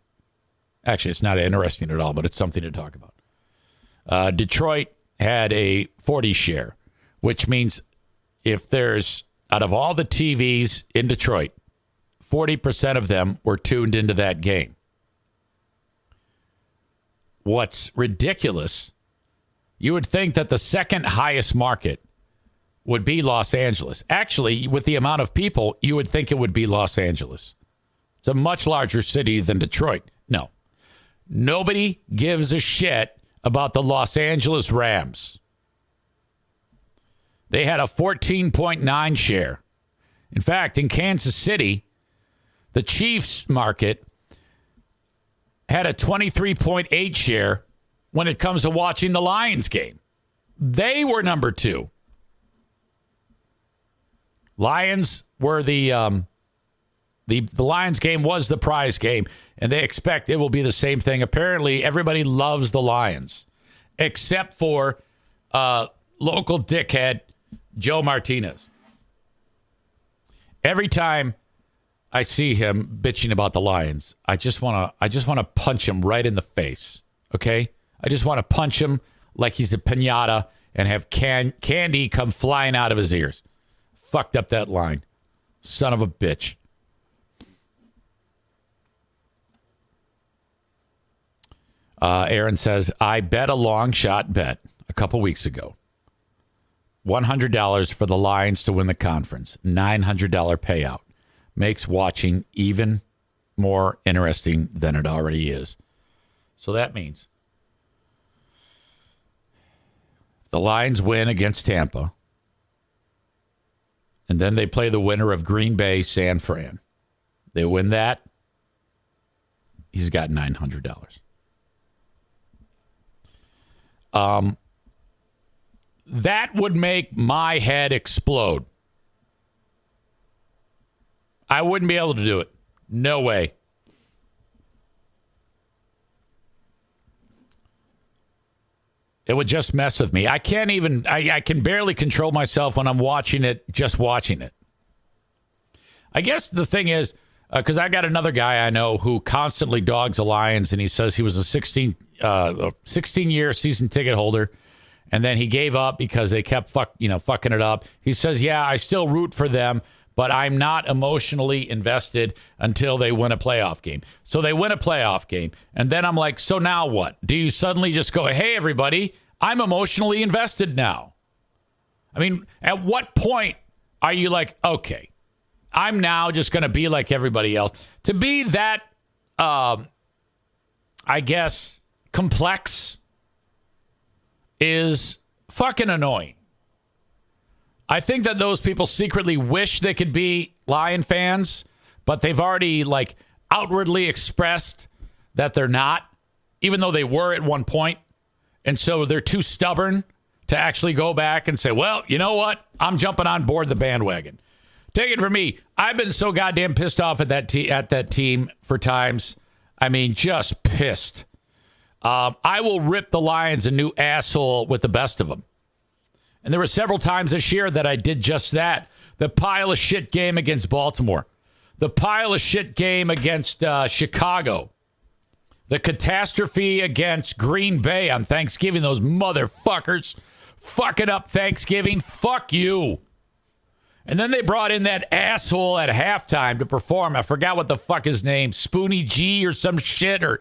Actually, it's not interesting at all, but it's something to talk about. Detroit had a 40 share, which means if there's, out of all the TVs in Detroit, 40% of them were tuned into that game. What's ridiculous, you would think that the second highest market would be Los Angeles. Actually, with the amount of people, you would think it would be Los Angeles. It's a much larger city than Detroit. No. Nobody gives a shit about the Los Angeles Rams. They had a 14.9 share. In fact, in Kansas City, the Chiefs market had a 23.8 share when it comes to watching the Lions game. They were number 2. Lions were the Lions game was the prize game, and they expect it will be the same thing. Apparently, everybody loves the Lions, except for local dickhead Joe Martinez. Every time I see him bitching about the Lions, I just want to punch him right in the face. Okay, I just want to punch him like he's a piñata and have candy come flying out of his ears. Fucked up that line, son of a bitch. Aaron says, I bet a long shot bet a couple weeks ago. $100 for the Lions to win the conference. $900 payout. Makes watching even more interesting than it already is. So that means the Lions win against Tampa. And then they play the winner of Green Bay, San Fran. They win that. He's got $900. That would make my head explode. I wouldn't be able to do it. No way. It would just mess with me. I can't even, I can barely control myself when I'm watching it, just watching it. I guess the thing is, because I got another guy I know who constantly dogs the Lions, and he says he was a 16-year season ticket holder, and then he gave up because they kept fucking it up. He says, yeah, I still root for them, but I'm not emotionally invested until they win a playoff game. So they win a playoff game, and then I'm like, so now what? Do you suddenly just go, hey, everybody, I'm emotionally invested now? I mean, at what point are you like, okay, I'm now just going to be like everybody else? To be that, I guess, complex is fucking annoying. I think that those people secretly wish they could be Lion fans, but they've already like outwardly expressed that they're not, even though they were at one point. And so they're too stubborn to actually go back and say, well, you know what? I'm jumping on board the bandwagon. Take it from me. I've been so goddamn pissed off at that team for times. I mean, just pissed. I will rip the Lions a new asshole with the best of them. And there were several times this year that I did just that. The pile of shit game against Baltimore. The pile of shit game against Chicago. The catastrophe against Green Bay on Thanksgiving. Those motherfuckers fucking up Thanksgiving. Fuck you. And then they brought in that asshole at halftime to perform. I forgot what the fuck his name. Spoonie G or some shit. Or,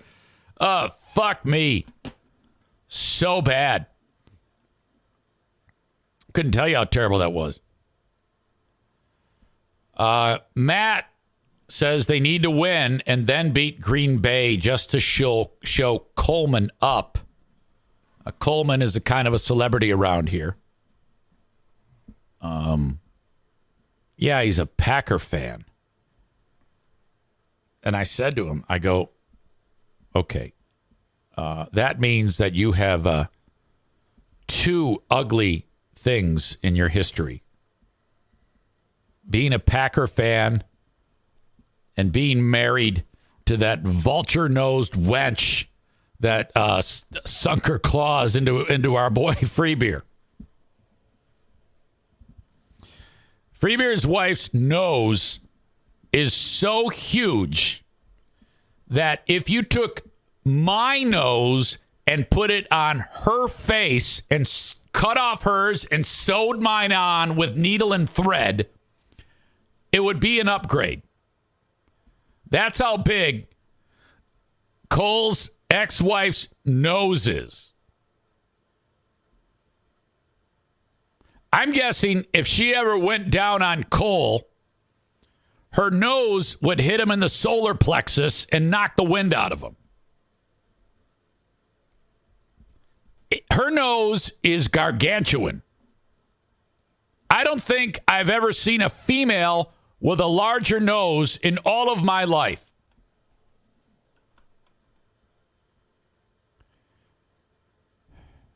fuck me. So bad. Couldn't tell you how terrible that was. Matt says they need to win and then beat Green Bay just to show Coleman up. Coleman is a kind of a celebrity around here. Yeah, he's a Packer fan. And I said to him, I go, okay, that means that you have two ugly things in your history. Being a Packer fan and being married to that vulture-nosed wench that sunk her claws into our boy Freebeer. Freebeer's wife's nose is so huge that if you took my nose and put it on her face and cut off hers and sewed mine on with needle and thread, it would be an upgrade. That's how big Cole's ex-wife's nose is. I'm guessing if she ever went down on Cole, her nose would hit him in the solar plexus and knock the wind out of him. Her nose is gargantuan. I don't think I've ever seen a female with a larger nose in all of my life.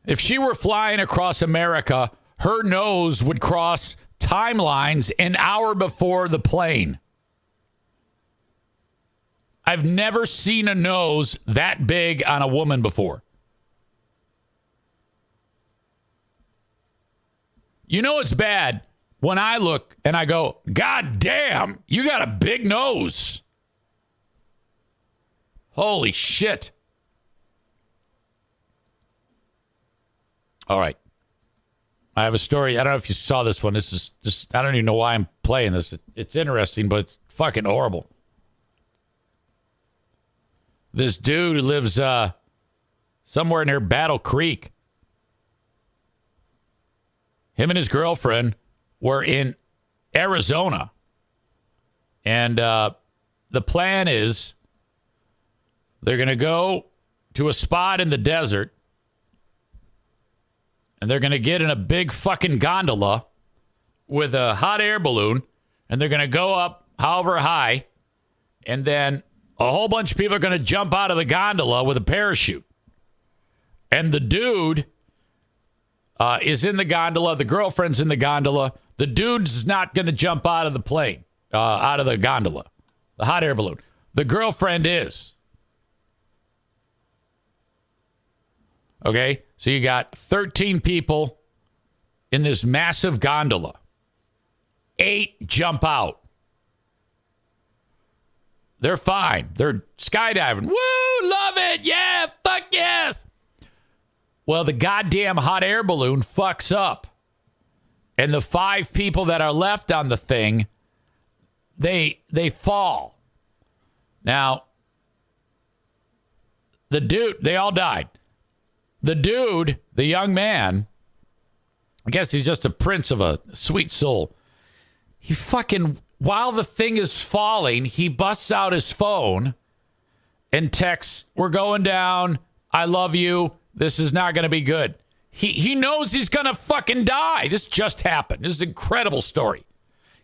If she were flying across America, her nose would cross timelines an hour before the plane. I've never seen a nose that big on a woman before. You know it's bad when I look and I go, God damn, you got a big nose. Holy shit. All right. I have a story. I don't know if you saw this one. This is just, I don't even know why I'm playing this. It's interesting, but it's fucking horrible. This dude who lives somewhere near Battle Creek. Him and his girlfriend were in Arizona. And the plan is they're going to go to a spot in the desert, and they're going to get in a big fucking gondola with a hot air balloon, and they're going to go up however high, and then a whole bunch of people are going to jump out of the gondola with a parachute. And the dude is in the gondola. The girlfriend's in the gondola. The dude's not going to jump out of the plane, out of the gondola, the hot air balloon. The girlfriend is. Okay, so you got 13 people in this massive gondola. 8 jump out. They're fine. They're skydiving. Woo, love it. Yeah, fuck yes. Well, the goddamn hot air balloon fucks up. And the 5 people that are left on the thing, they fall. Now, the dude, they all died. The dude, the young man, I guess he's just a prince of a sweet soul. He fucking, while the thing is falling, he busts out his phone and texts, "We're going down. I love you. This is not going to be good." He knows he's going to fucking die. This just happened. This is an incredible story.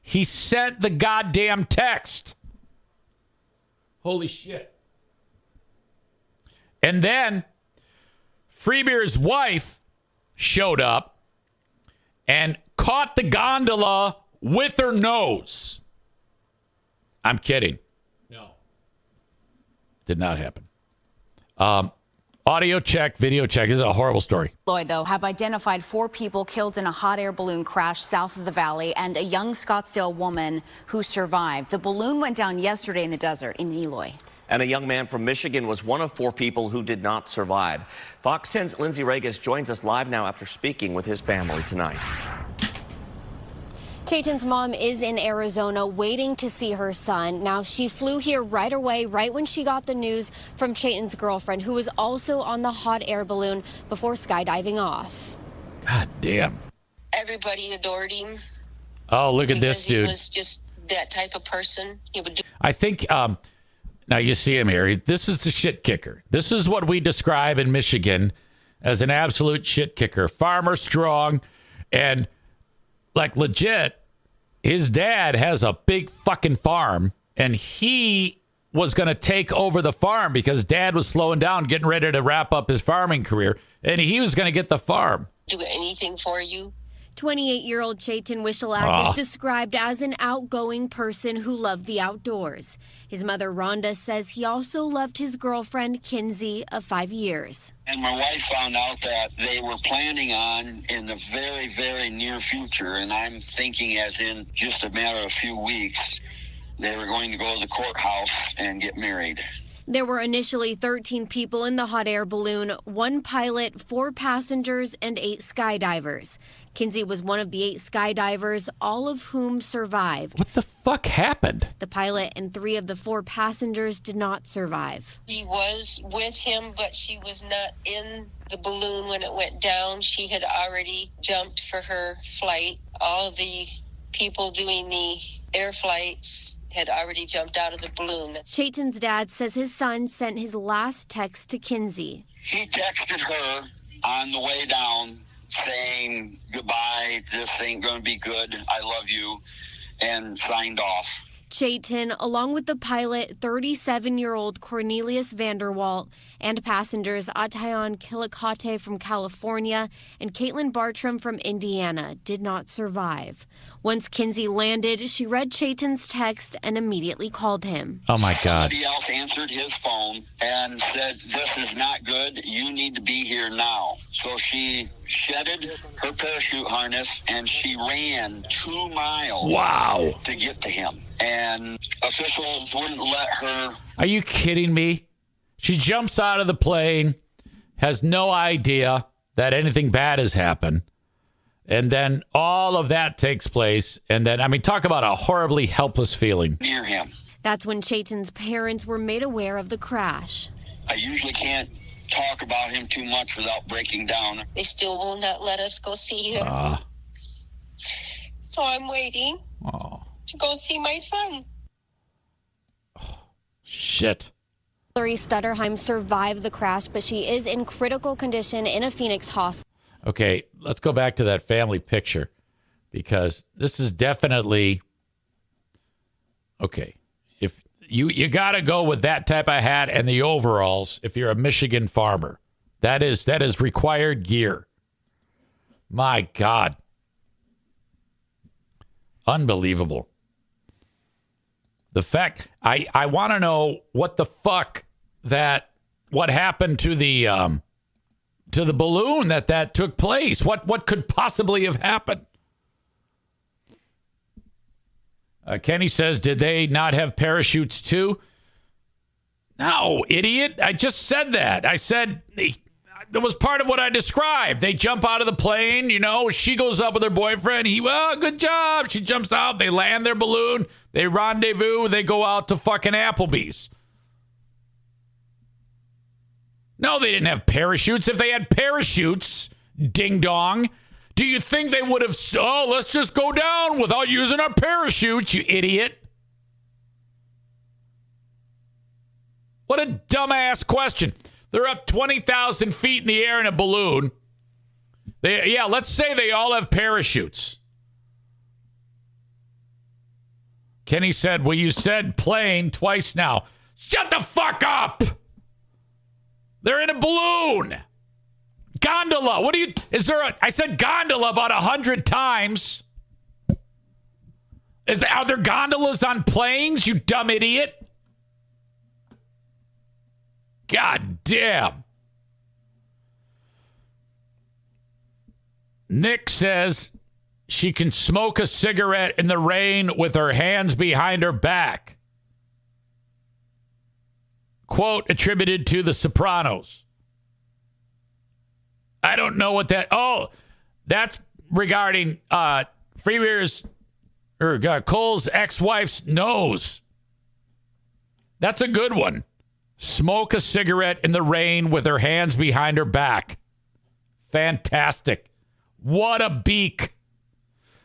He sent the goddamn text. Holy shit. And then Freebeer's wife showed up and caught the gondola with her nose. I'm kidding. No. Did not happen. Audio check, video check. This is a horrible story. Lloyd, though, have identified 4 people killed in a hot air balloon crash south of the valley and a young Scottsdale woman who survived. The balloon went down yesterday in the desert in Eloy. And a young man from Michigan was one of 4 people who did not survive. Fox 10's Lindsay Regas joins us live now after speaking with his family tonight. Chayton's mom is in Arizona waiting to see her son. Now, she flew here right away, right when she got the news from Chayton's girlfriend, who was also on the hot air balloon before skydiving off. God damn. Everybody adored him. Oh, look at this dude. He was just that type of person. He would do. I think, now you see him here. This is the shit kicker. This is what we describe in Michigan as an absolute shit kicker. Farmer strong and like legit, his dad has a big fucking farm and he was going to take over the farm because dad was slowing down, getting ready to wrap up his farming career. And he was going to get the farm. Do anything for you. 28-year-old Chayton Wishalak is described as an outgoing person who loved the outdoors. His mother, Rhonda, says he also loved his girlfriend, Kinsey, of 5 years. And my wife found out that they were planning on in the very, very near future, and I'm thinking as in just a matter of a few weeks, they were going to go to the courthouse and get married. There were initially 13 people in the hot air balloon, 1 pilot, 4 passengers, and 8 skydivers. Kinsey was one of the 8 skydivers, all of whom survived. What the fuck happened? The pilot and 3 of the 4 passengers did not survive. She was with him, but she was not in the balloon when it went down. She had already jumped for her flight. All the people doing the air flights had already jumped out of the balloon. Chayton's dad says his son sent his last text to Kinsey. He texted her on the way down saying, "Goodbye, this ain't going to be good. I love you," and signed off. Chayton, along with the pilot, 37-year-old Cornelius Vanderwalt, and passengers Atayan Kilikate from California and Caitlin Bartram from Indiana, did not survive. Once Kinsey landed, she read Chayton's text and immediately called him. Oh, my God. Somebody else answered his phone and said, "This is not good. You need to be here now." So she shedded her parachute harness and she ran 2 miles to get to him. And officials wouldn't let her. Are you kidding me? She jumps out of the plane, has no idea that anything bad has happened. And then all of that takes place. And then, I mean, talk about a horribly helpless feeling. Near him. That's when Chayton's parents were made aware of the crash. I usually can't talk about him too much without breaking down. They still will not let us go see him. So I'm waiting to go see my son. Shit. Hillary Stutterheim survived the crash, but she is in critical condition in a Phoenix hospital. Okay, let's go back to that family picture because this is definitely okay. If you got to go with that type of hat and the overalls if you're a Michigan farmer. That is required gear. My God. Unbelievable. The fact I want to know what the fuck what happened to the balloon that took place. What could possibly have happened? Kenny says, did they not have parachutes too? No, idiot. I just said that. I said that was part of what I described. They jump out of the plane, she goes up with her boyfriend. Good job. She jumps out. They land their balloon. They rendezvous. They go out to fucking Applebee's. No, they didn't have parachutes. If they had parachutes, ding dong, do you think they would have, let's just go down without using our parachutes, you idiot? What a dumbass question. They're up 20,000 feet in the air in a balloon. Let's say they all have parachutes. Kenny said, well, you said plane twice now. Shut the fuck up. They're in a balloon. Gondola. I said gondola about 100 times. Are there gondolas on planes, you dumb idiot? God damn. Nick says she can smoke a cigarette in the rain with her hands behind her back. Quote attributed to The Sopranos. I don't know what that... Oh, that's regarding Cole's ex-wife's nose. That's a good one. Smoke a cigarette in the rain with her hands behind her back. Fantastic. What a beak.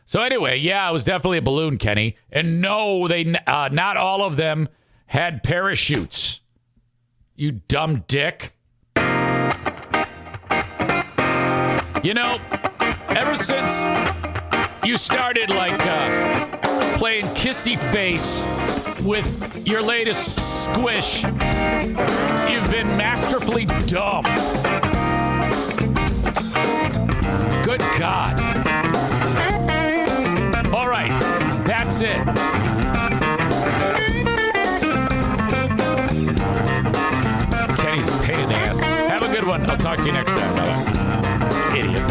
So anyway, it was definitely a balloon, Kenny. And no, not all of them had parachutes. You dumb dick. Ever since you started playing kissy face with your latest squish, you've been masterfully dumb. Good God. All right, that's it. Kenny's a pain in the ass. Have a good one. I'll talk to you next time. Bye-bye. Idiot.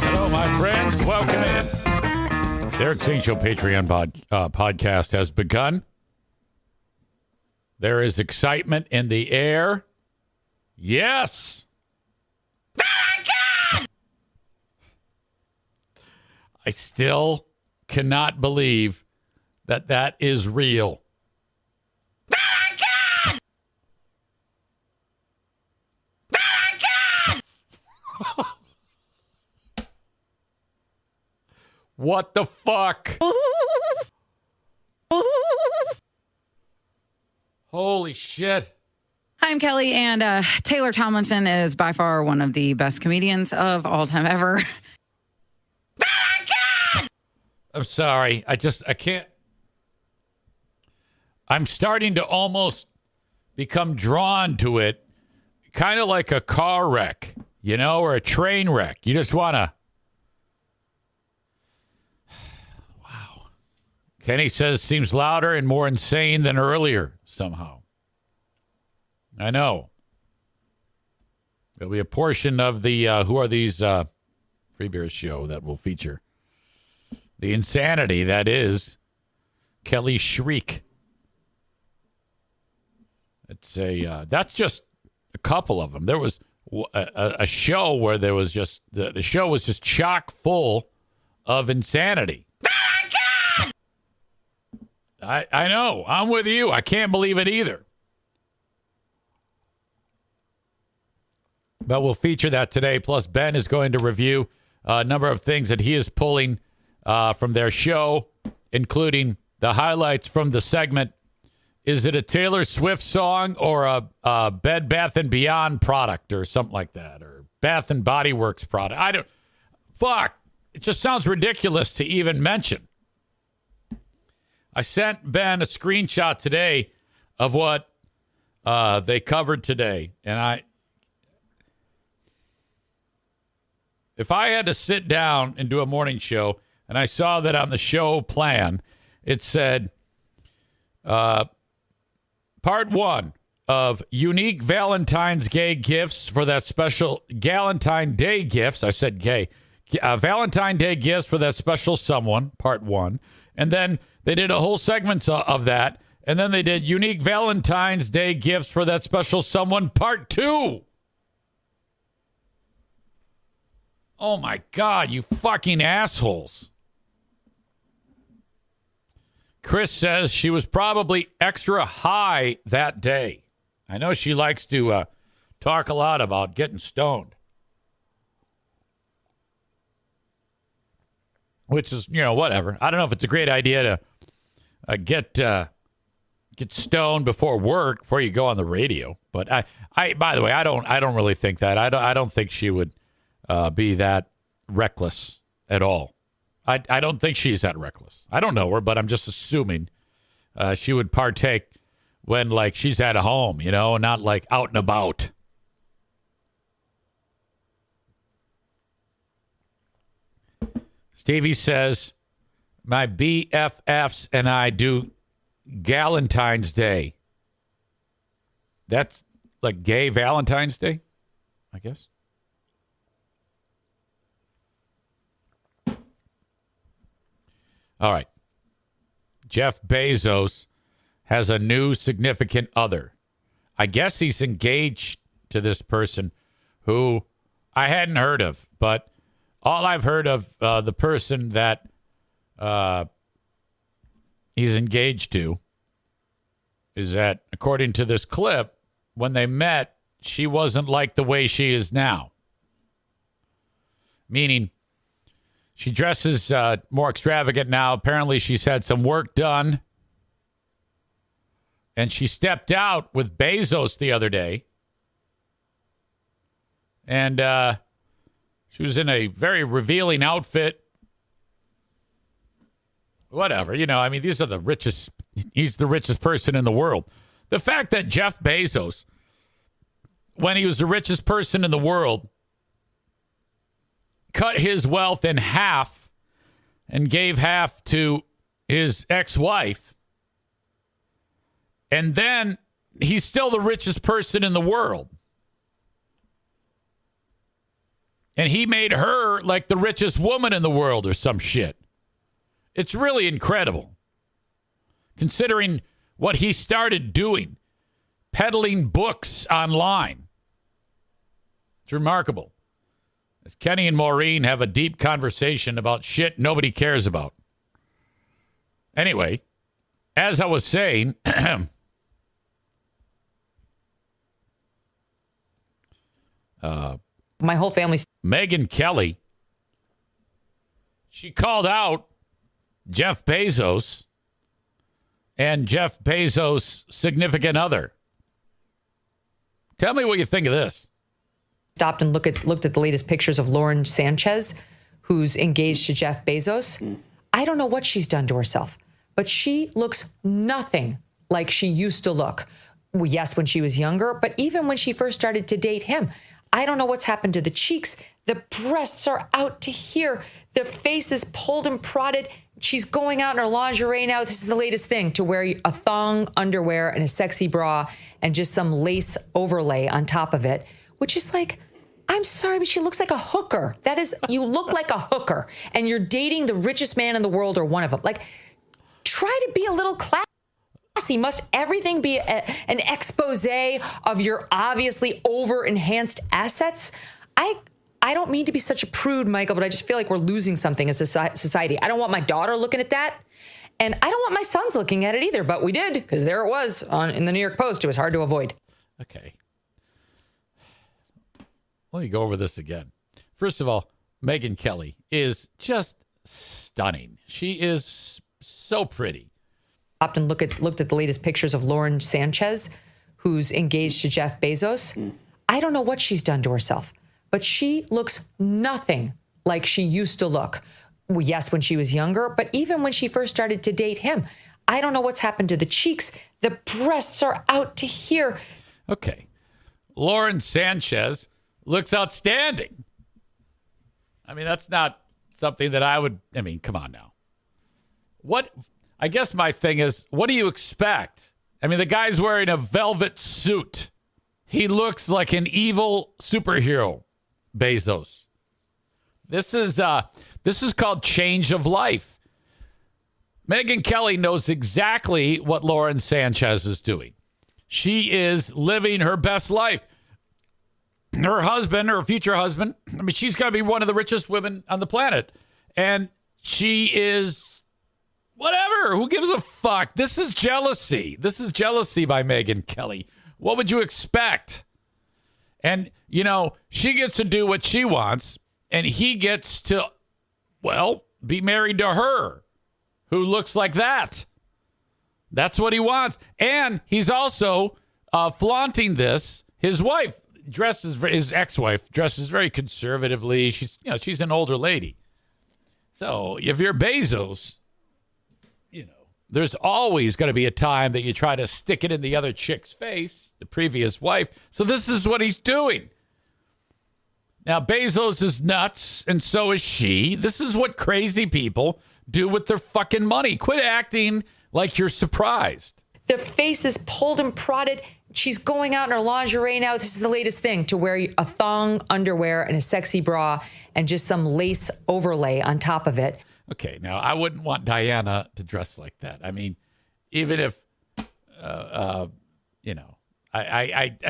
Hello, my friends. Welcome in. The Eric St. Show Patreon podcast has begun. There is excitement in the air. Yes. I still cannot believe that is real. What the fuck? Holy shit. Hi, I'm Kelly, and Taylor Tomlinson is by far one of the best comedians of all time ever. I'm sorry. I can't. I'm starting to almost become drawn to it, kind of like a car wreck, or a train wreck. You just want to. Wow. Kenny says seems louder and more insane than earlier somehow. I know. There'll be a portion of the Who Are These Free Beers show that will feature the insanity that is Kelly Shriek. It's that's just a couple of them. There was a show where there was just the show was just chock full of insanity. I know. I'm with you. I can't believe it either. But we'll feature that today. Plus, Ben is going to review a number of things that he is pulling from their show, including the highlights from the segment. Is it a Taylor Swift song or a Bed Bath & Beyond product or something like that? Or Bath & Body Works product? Fuck. It just sounds ridiculous to even mention. I sent Ben a screenshot today of what they covered today. And if I had to sit down and do a morning show and I saw that on the show plan, it said, part 1 of unique Valentine's Day gifts for that special Galentine Day gifts. I said gay. Valentine Day gifts for that special someone, part 1. And then they did a whole segment of that. And then they did unique Valentine's Day gifts for that special someone, part 2. Oh, my God, you fucking assholes. Chris says she was probably extra high that day. I know she likes to talk a lot about getting stoned. Which is, whatever. I don't know if it's a great idea to get stoned before work before you go on the radio. But I by the way, I don't really think that. I don't think she would be that reckless at all. I don't think she's that reckless. I don't know her, but I'm just assuming she would partake when she's at home, and not out and about. Stevie says, my BFFs and I do Galentine's Day. That's gay Valentine's Day, I guess. All right. Jeff Bezos has a new significant other. I guess he's engaged to this person who I hadn't heard of, but all I've heard of the person that he's engaged to is that, according to this clip, when they met, she wasn't like the way she is now. Meaning, she dresses more extravagant now. Apparently, she's had some work done. And she stepped out with Bezos the other day. And she was in a very revealing outfit. Whatever. These are the richest. He's the richest person in the world. The fact that Jeff Bezos, when he was the richest person in the world, cut his wealth in half and gave half to his ex-wife, and then he's still the richest person in the world. And he made her the richest woman in the world or some shit. It's really incredible. Considering what he started doing, peddling books online. It's remarkable. As Kenny and Maureen have a deep conversation about shit nobody cares about. Anyway, as I was saying, my whole family's Megyn Kelly, she called out Jeff Bezos and Jeff Bezos' significant other. Tell me what you think of this. stopped and looked at the latest pictures of Lauren Sanchez, who's engaged to Jeff Bezos. I don't know what she's done to herself, but she looks nothing like she used to look. Well, yes, when she was younger, but even when she first started to date him. I don't know what's happened to the cheeks. The breasts are out to here. The face is pulled and prodded. She's going out in her lingerie now. This is the latest thing, to wear a thong underwear and a sexy bra and just some lace overlay on top of it, which is I'm sorry, but she looks like a hooker. That is, you look like a hooker and you're dating the richest man in the world or one of them. Try to be a little classy. Must everything be an expose of your obviously over-enhanced assets? I don't mean to be such a prude, Michael, but I just feel like we're losing something as a society. I don't want my daughter looking at that. And I don't want my sons looking at it either, but we did, because there it was in the New York Post. It was hard to avoid. Okay. Let me go over this again. First of all, Megyn Kelly is just stunning. She is so pretty. Often looked at the latest pictures of Lauren Sanchez, who's engaged to Jeff Bezos. I don't know what she's done to herself, but she looks nothing like she used to look. Well, yes, when she was younger, but even when she first started to date him. I don't know what's happened to the cheeks. The breasts are out to here. Okay. Lauren Sanchez looks outstanding. I mean, that's not something that come on now. I guess my thing is, what do you expect? I mean, the guy's wearing a velvet suit. He looks like an evil superhero, Bezos. This is called change of life. Megyn Kelly knows exactly what Lauren Sanchez is doing. She is living her best life. Her husband, her future husband, I mean, she's going to be one of the richest women on the planet. And she is whatever. Who gives a fuck? This is jealousy. This is jealousy by Megyn Kelly. What would you expect? And, she gets to do what she wants, and he gets to, be married to her, who looks like that. That's what he wants. And he's also flaunting this. His wife his ex-wife dresses very conservatively. She's an older lady. So if you're Bezos, there's always going to be a time that you try to stick it in the other chick's face, the previous wife. So this is what he's doing. Now, Bezos is nuts, and so is she. This is what crazy people do with their fucking money. Quit acting like you're surprised. The face is pulled and prodded. She's going out in her lingerie now. This is the latest thing, to wear a thong underwear and a sexy bra and just some lace overlay on top of it. Okay, now I wouldn't want Diana to dress like that. I mean, even if, I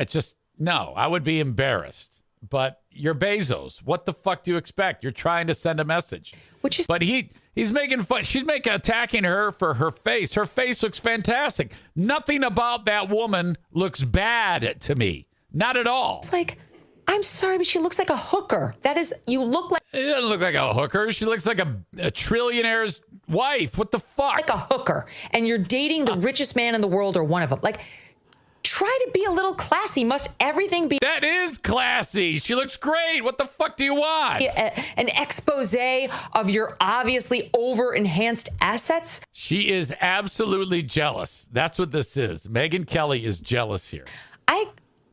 just, no, I would be embarrassed. But you're Bezos. What the fuck do you expect? You're trying to send a message. But he's making fun. She's attacking her for her face. Her face looks fantastic. Nothing about that woman looks bad to me. Not at all. It's like, I'm sorry, but she looks like a hooker. You look like... She doesn't look like a hooker. She looks like a trillionaire's wife. What the fuck? Like a hooker. And you're dating the richest man in the world, or one of them. Like, try to be a little classy. Must everything be... That is classy. She looks great. What the fuck do you want? An expose of your obviously over-enhanced assets? She is absolutely jealous. That's what this is. Megyn Kelly is jealous here.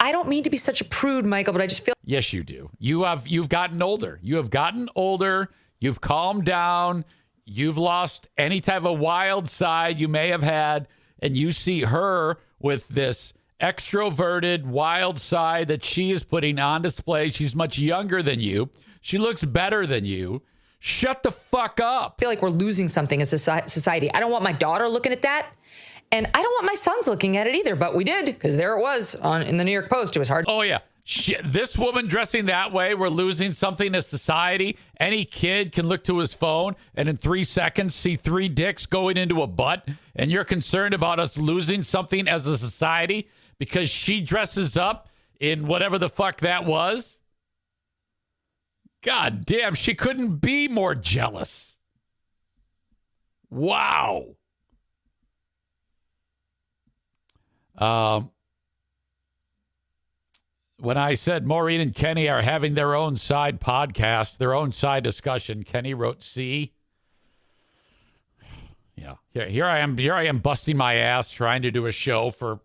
I don't mean to be such a prude, Michael, but I just feel... Yes, you do. You've gotten older. You have gotten older. You've calmed down. You've lost any type of wild side you may have had. And you see her with this extroverted wild side that she is putting on display. She's much younger than you. She looks better than you. Shut the fuck up. I feel like we're losing something as a society. I don't want my daughter looking at that. And I don't want my sons looking at it either, but we did, because there it was in the New York Post. It was hard. Oh, yeah. Shit, this woman dressing that way, we're losing something as society. Any kid can look to his phone and in 3 seconds see 3 dicks going into a butt. And you're concerned about us losing something as a society because she dresses up in whatever the fuck that was? God damn, she couldn't be more jealous. Wow. When I said Maureen and Kenny are having their own side podcast, their own side discussion, Kenny wrote C. Yeah, here I am busting my ass trying to do a show for,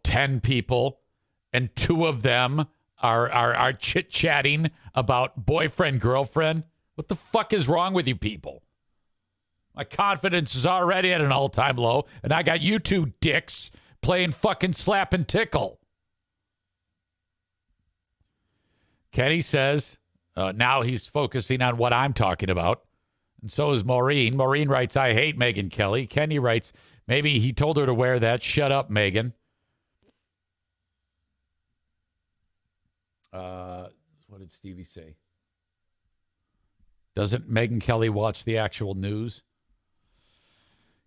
10 people, and 2 of them are chit-chatting about boyfriend, girlfriend. What the fuck is wrong with you people? My confidence is already at an all-time low, and I got you 2 dicks playing fucking slap and tickle. Kenny says now he's focusing on what I'm talking about. And so is Maureen. Maureen writes, I hate Megyn Kelly. Kenny writes, maybe he told her to wear that. Shut up, Megyn. What did Stevie say? Doesn't Megyn Kelly watch the actual news?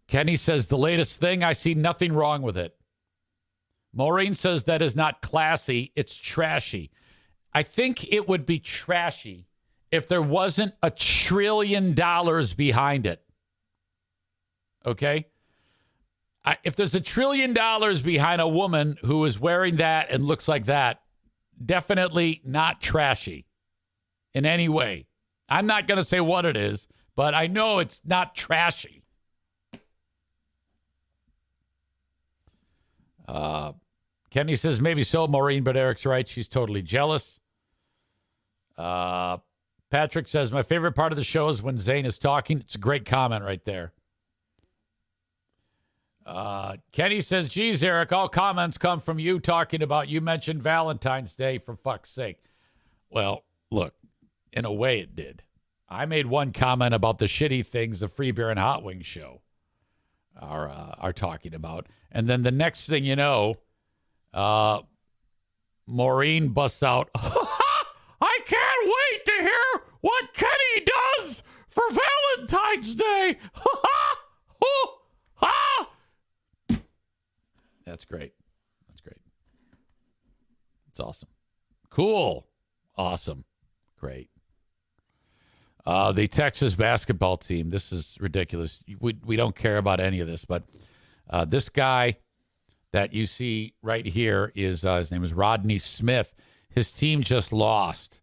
Kenny says, the latest thing, I see nothing wrong with it. Maureen says that is not classy. It's trashy. I think it would be trashy if there wasn't $1 trillion behind it. Okay? If there's $1 trillion behind a woman who is wearing that and looks like that, definitely not trashy in any way. I'm not going to say what it is, but I know it's not trashy. Kenny says, maybe so, Maureen, but Eric's right. She's totally jealous. Patrick says, my favorite part of the show is when Zane is talking. It's a great comment right there. Kenny says, geez, Eric, all comments come from you talking about, you mentioned Valentine's Day, for fuck's sake. Well, look, in a way it did. I made one comment about the shitty things the Free Beer and Hot Wings show are talking about. And then the next thing you know, Maureen busts out, I can't wait to hear what Kenny does for Valentine's Day. That's great. That's great. It's awesome. Cool. Awesome. Great. The Texas basketball team. This is ridiculous. We don't care about any of this, but this guy that you see right here is his name is Rodney Smith. His team just lost,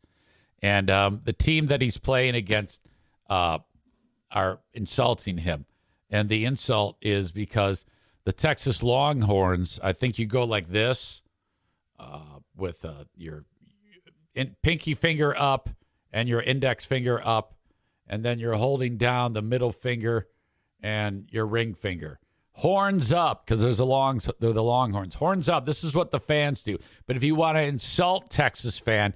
and the team that he's playing against are insulting him, and the insult is because the Texas Longhorns. I think you go like this with your pinky finger up and your index finger up, and then you're holding down the middle finger and your ring finger. Horns up, because they're the Longhorns. Horns up. This is what the fans do. But if you want to insult Texas fan,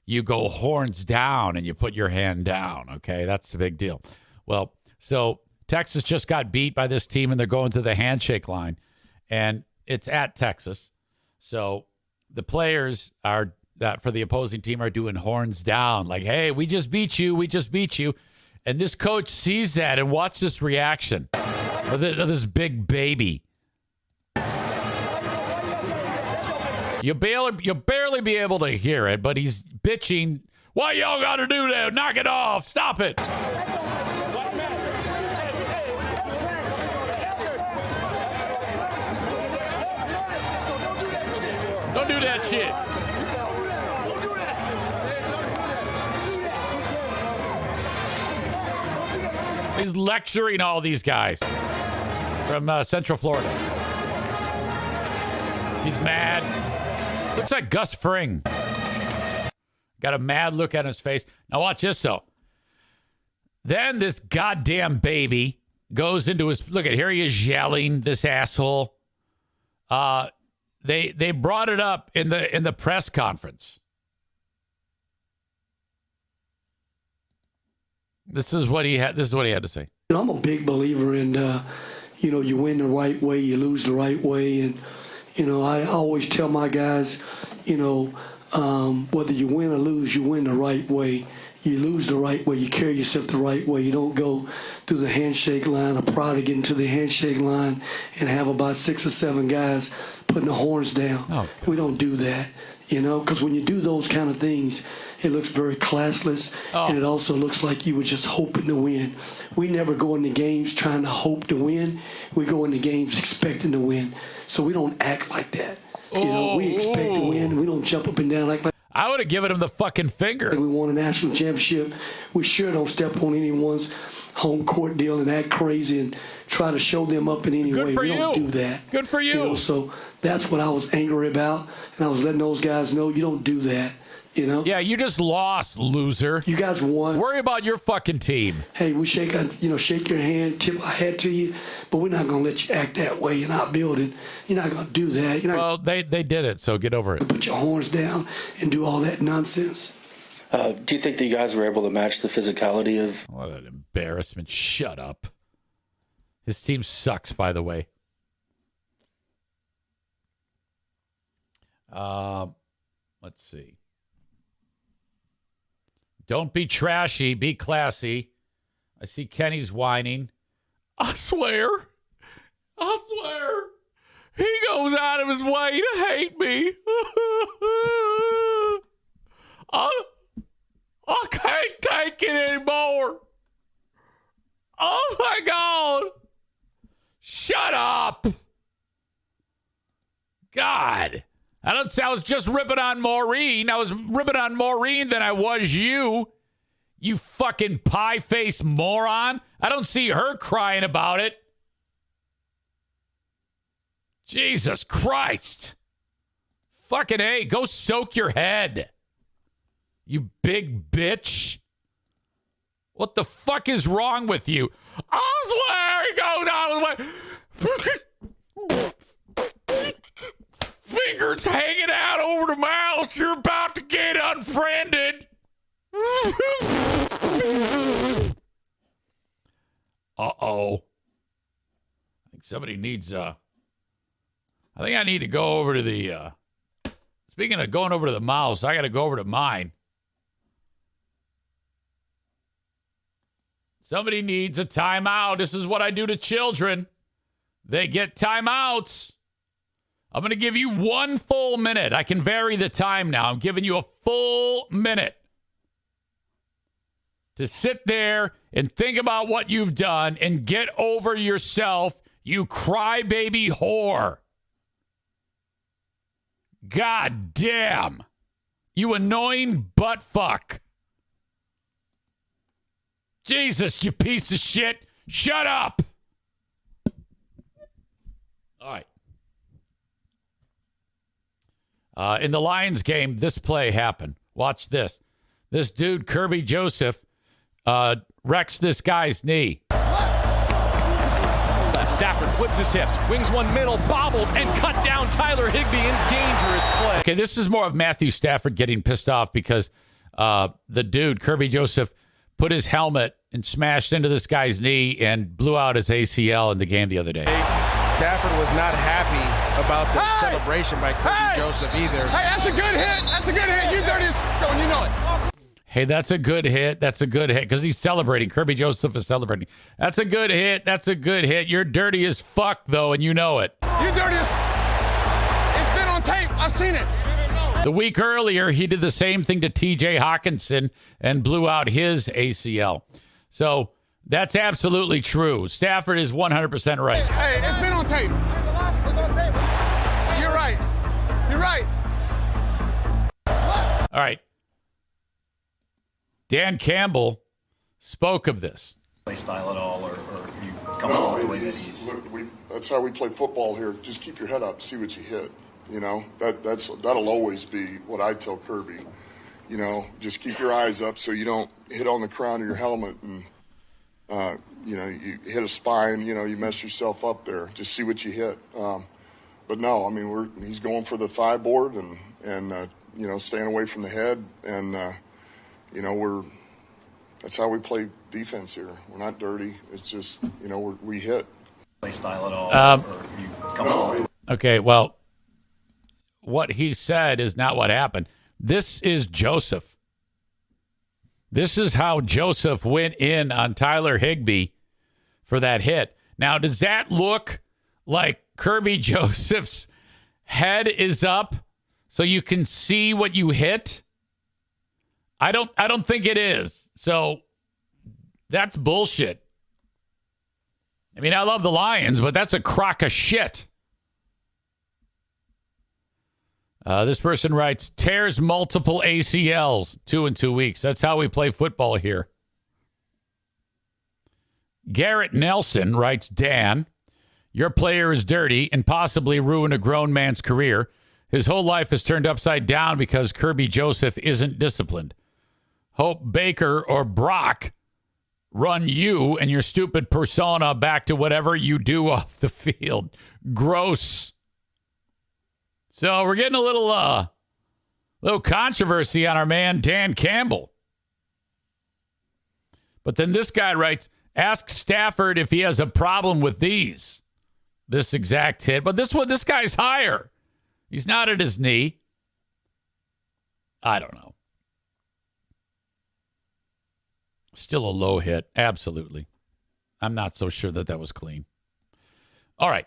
you go horns down and you put your hand down. Okay, that's the big deal. Well, so Texas just got beat by this team, and they're going to the handshake line, and it's at Texas. So the players that for the opposing team are doing horns down, like, hey, we just beat you. We just beat you. And this coach sees that, and watch this reaction of this big baby. You'll barely be able to hear it, but he's bitching. Why y'all got to do that? Knock it off. Stop it. Don't do that shit. He's lecturing all these guys from Central Florida. He's mad. Looks like Gus Fring. Got a mad look on his face. Now watch this, though. Then this goddamn baby goes into his... Look at here, he is yelling, this asshole. They brought it up in the press conference. This is what he had to say. I'm a big believer in, you win the right way, you lose the right way. And, I always tell my guys, whether you win or lose, you win the right way. You lose the right way. You carry yourself the right way. You don't go through the handshake line or proud to get into the handshake line and have about 6 or 7 guys putting the horns down. Oh. We don't do that, because when you do those kind of things, it looks very classless, and it also looks like you were just hoping to win. We never go into games trying to hope to win. We go into games expecting to win. So we don't act like that. We expect to win. We don't jump up and down like I would have given him the fucking finger. We won a national championship. We sure don't step on anyone's home court deal and act crazy and try to show them up in any way. We don't do that. Good for you. So that's what I was angry about, and I was letting those guys know you don't do that. Yeah, you just lost, loser. You guys won. Worry about your fucking team. Hey, we shake your hand, tip our hat to you, but we're not going to let you act that way in our building. You're not going to do that. Well, they did it, so get over it. Put your horns down and do all that nonsense. Do you think that you guys were able to match the physicality of... What an embarrassment. Shut up. His team sucks, by the way. Let's see. Don't be trashy. Be classy. I see Kenny's whining. I swear. He goes out of his way to hate me. I can't take it anymore. Oh, my God. Shut up. God. I was just ripping on Maureen. I was ripping on Maureen than I was you. You fucking pie-faced moron. I don't see her crying about it. Jesus Christ. Fucking A, go soak your head. You big bitch. What the fuck is wrong with you? I swear he goes out of the way. Fingers hanging out over the mouth. You're about to get unfriended. Uh-oh. I think somebody needs, I think I need to go over to the, speaking of going over to the mouse, I got to go over to mine. Somebody needs a timeout. This is what I do to children. They get timeouts. I'm going to give you 1 full minute. I can vary the time now. I'm giving you a full minute to sit there and think about what you've done and get over yourself, you crybaby whore. God damn. You annoying butt fuck. Jesus, you piece of shit. Shut up. All right. In the Lions game, this play happened. Watch this. This dude, Kirby Joseph, wrecks this guy's knee. Left, Stafford flips his hips, wings one middle, bobbled, and cut down Tyler Higbee in dangerous play. Okay, this is more of Matthew Stafford getting pissed off because the dude, Kirby Joseph, put his helmet and smashed into this guy's knee and blew out his ACL in the game the other day. Stafford was not happy about the celebration by Kirby Joseph either. Hey, that's a good hit. That's a good hit. You dirtiest going, you know it. Hey, that's a good hit. That's a good hit because he's celebrating. Kirby Joseph is celebrating. That's a good hit. That's a good hit. You're dirty as fuck, though, and you know it. You dirty as... It's been on tape. I've seen it. The week earlier, he did the same thing to T.J. Hawkinson and blew out his ACL. So that's absolutely true. Stafford is 100% right. Hey, it's been on tape. It's on tape. You're right. You're right. All right. Dan Campbell spoke of this. Play style at all, or you come up with the way that he's... That's how we play football here. Just keep your head up, see what you hit. You know, that'll always be what I tell Kirby. You know, just keep your eyes up so you don't hit on the crown of your helmet and, you know, you hit a spine, you know, you mess yourself up there. Just see what you hit. But no, I mean, he's going for the thigh board and you know, staying away from the head. And, you know, that's how we play defense here. We're not dirty. It's just, you know, we hit. Play style at all, or you come up with... Okay, well, what he said is not what happened. This is Joseph. This is how Joseph went in on Tyler Higbee for that hit. Now, does that look like Kirby Joseph's head is up so you can see what you hit? I don't think it is. So that's bullshit. I mean, I love the Lions, but that's a crock of shit. This person writes, tears multiple ACLs, 2 in 2 weeks. That's how we play football here. Garrett Nelson writes, Dan, your player is dirty and possibly ruin a grown man's career. His whole life is turned upside down because Kirby Joseph isn't disciplined. Hope Baker or Brock run you and your stupid persona back to whatever you do off the field. Gross. So we're getting a little controversy on our man Dan Campbell. But then this guy writes, ask Stafford if he has a problem with this exact hit. But this guy's higher. He's not at his knee. I don't know. Still a low hit. Absolutely. I'm not so sure that was clean. All right.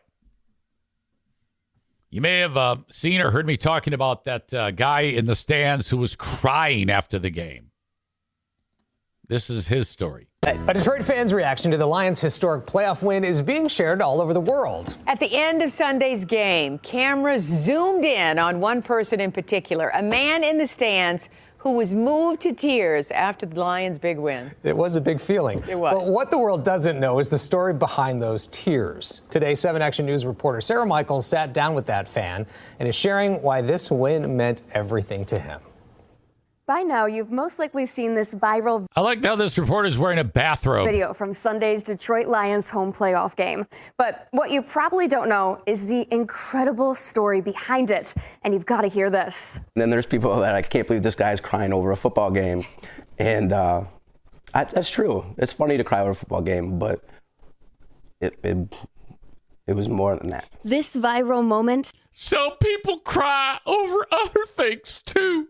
You may have seen or heard me talking about that guy in the stands who was crying after the game. This is his story. A Detroit fan's reaction to the Lions' historic playoff win is being shared all over the world. At the end of Sunday's game, cameras zoomed in on one person in particular, a man in the stands who was moved to tears after the Lions' big win. It was a big feeling. It was. But what the world doesn't know is the story behind those tears. Today, 7 Action News reporter Sarah Michaels sat down with that fan and is sharing why this win meant everything to him. By now, you've most likely seen this viral I like how this reporter's wearing a bathrobe. video from Sunday's Detroit Lions home playoff game. But what you probably don't know is the incredible story behind it. And you've got to hear this. And then there's people that I can't believe this guy's crying over a football game. And that's true. It's funny to cry over a football game, but it was more than that. This viral moment. Some people cry over other things, too.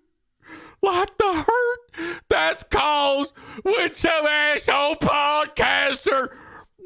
Like the hurt that's caused when some asshole podcaster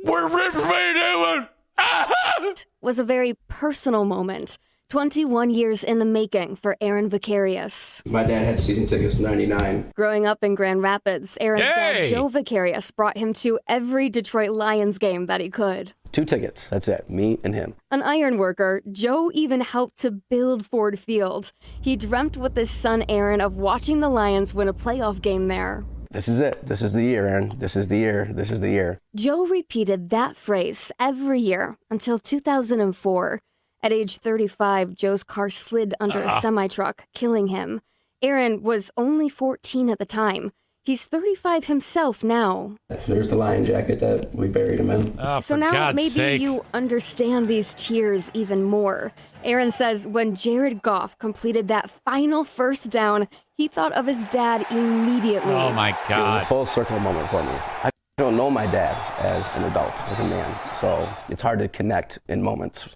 were ripping me doing. Was a very personal moment. 21 years in the making for Aaron Vicarious. My dad had season tickets in '99. Growing up in Grand Rapids, Aaron's dad, Joe Vicarious, brought him to every Detroit Lions game that he could. 2 tickets, that's it, me and him. An iron worker, Joe even helped to build Ford Field. He dreamt with his son Aaron of watching the Lions win a playoff game there. This is it. This is the year, Aaron. This is the year. This is the year. Joe repeated that phrase every year until 2004. At age 35, Joe's car slid under a semi-truck, killing him. Aaron was only 14 at the time. He's 35 himself now. There's the Lion jacket that we buried him in. So now maybe you understand these tears even more. Aaron says when Jared Goff completed that final first down, he thought of his dad immediately. Oh, my God. It was a full circle moment for me. I don't know my dad as an adult, as a man, so it's hard to connect in moments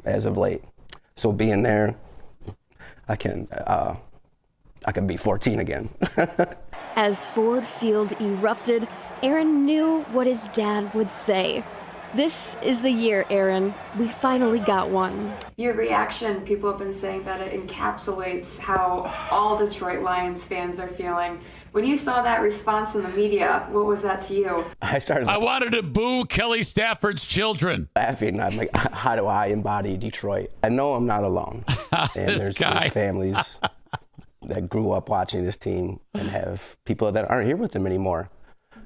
as of late. So being there, I can be 14 again. As Ford Field erupted, Aaron knew what his dad would say. This is the year, Aaron. We finally got one. Your reaction, people have been saying that it encapsulates how all Detroit Lions fans are feeling. When you saw that response in the media, what was that to you? I wanted to boo Kelly Stafford's children. Laughing. I'm like, how do I embody Detroit? I know I'm not alone. And there's families that grew up watching this team and have people that aren't here with them anymore.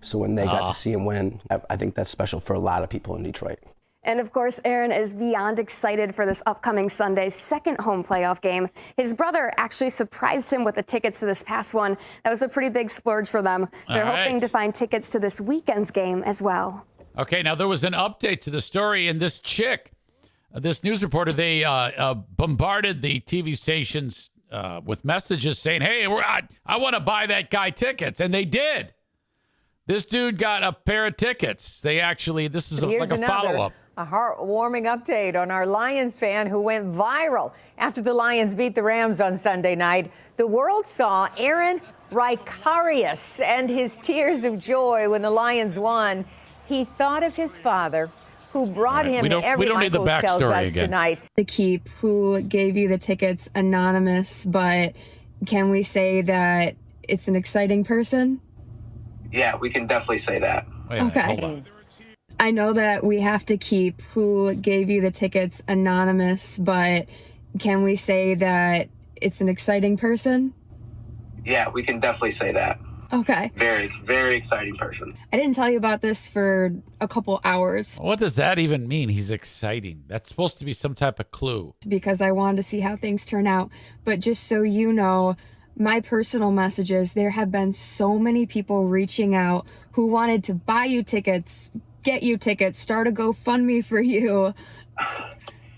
So when they got to see him win, I think that's special for a lot of people in Detroit. And of course, Aaron is beyond excited for this upcoming Sunday's second home playoff game. His brother actually surprised him with the tickets to this past one. That was a pretty big splurge for them. They're hoping to find tickets to this weekend's game as well. Okay, now there was an update to the story, and this chick, this news reporter, they bombarded the TV stations with messages saying, hey, I want to buy that guy tickets. And they did. This dude got a pair of tickets. This is like a follow-up. A heartwarming update on our Lions fan who went viral after the Lions beat the Rams on Sunday night. The world saw Aaron Vicarious and his tears of joy when the Lions won. He thought of his father, who brought him to every Michaels tells us tonight. To keep who gave you the tickets anonymous, but can we say that it's an exciting person? Yeah, we can definitely say that. Okay. I know that we have to keep who gave you the tickets anonymous, but can we say that it's an exciting person? Yeah, we can definitely say that. Okay. Very, very exciting person. I didn't tell you about this for a couple hours. What does that even mean? He's exciting. That's supposed to be some type of clue. Because I wanted to see how things turn out. But just so you know, my personal messages, there have been so many people reaching out who wanted to buy you tickets, get you tickets, start a GoFundMe for you.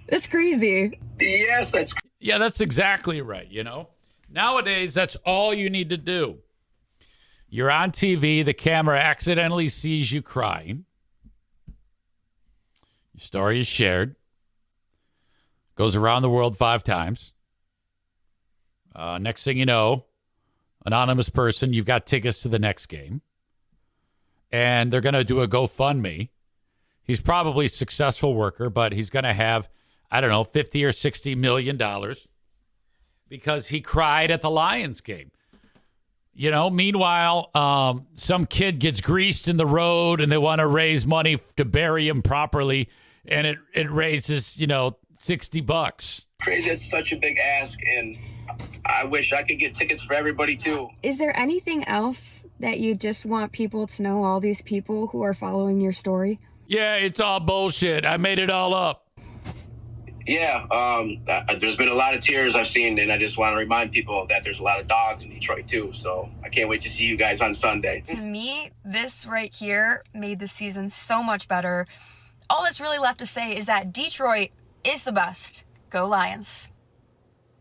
That's crazy. Yes, that's Yeah, that's exactly right, you know? Nowadays, that's all you need to do. You're on TV, the camera accidentally sees you crying. Your story is shared. Goes around the world 5 times. Next thing you know, anonymous person, you've got tickets to the next game. and they're going to do a GoFundMe. He's probably a successful worker, but he's going to have, I don't know, $50 or $60 million because he cried at the Lions game. Meanwhile, some kid gets greased in the road and they want to raise money to bury him properly, and it raises, $60. Crazy, it's such a big ask, and I wish I could get tickets for everybody too. Is there anything else that you just want people to know, all these people who are following your story? Yeah, it's all bullshit. I made it all up. Yeah, there's been a lot of tears I've seen, and I just want to remind people that there's a lot of dogs in Detroit too, so I can't wait to see you guys on Sunday. To me, this right here made the season so much better. All that's really left to say is that Detroit is the best. Go Lions.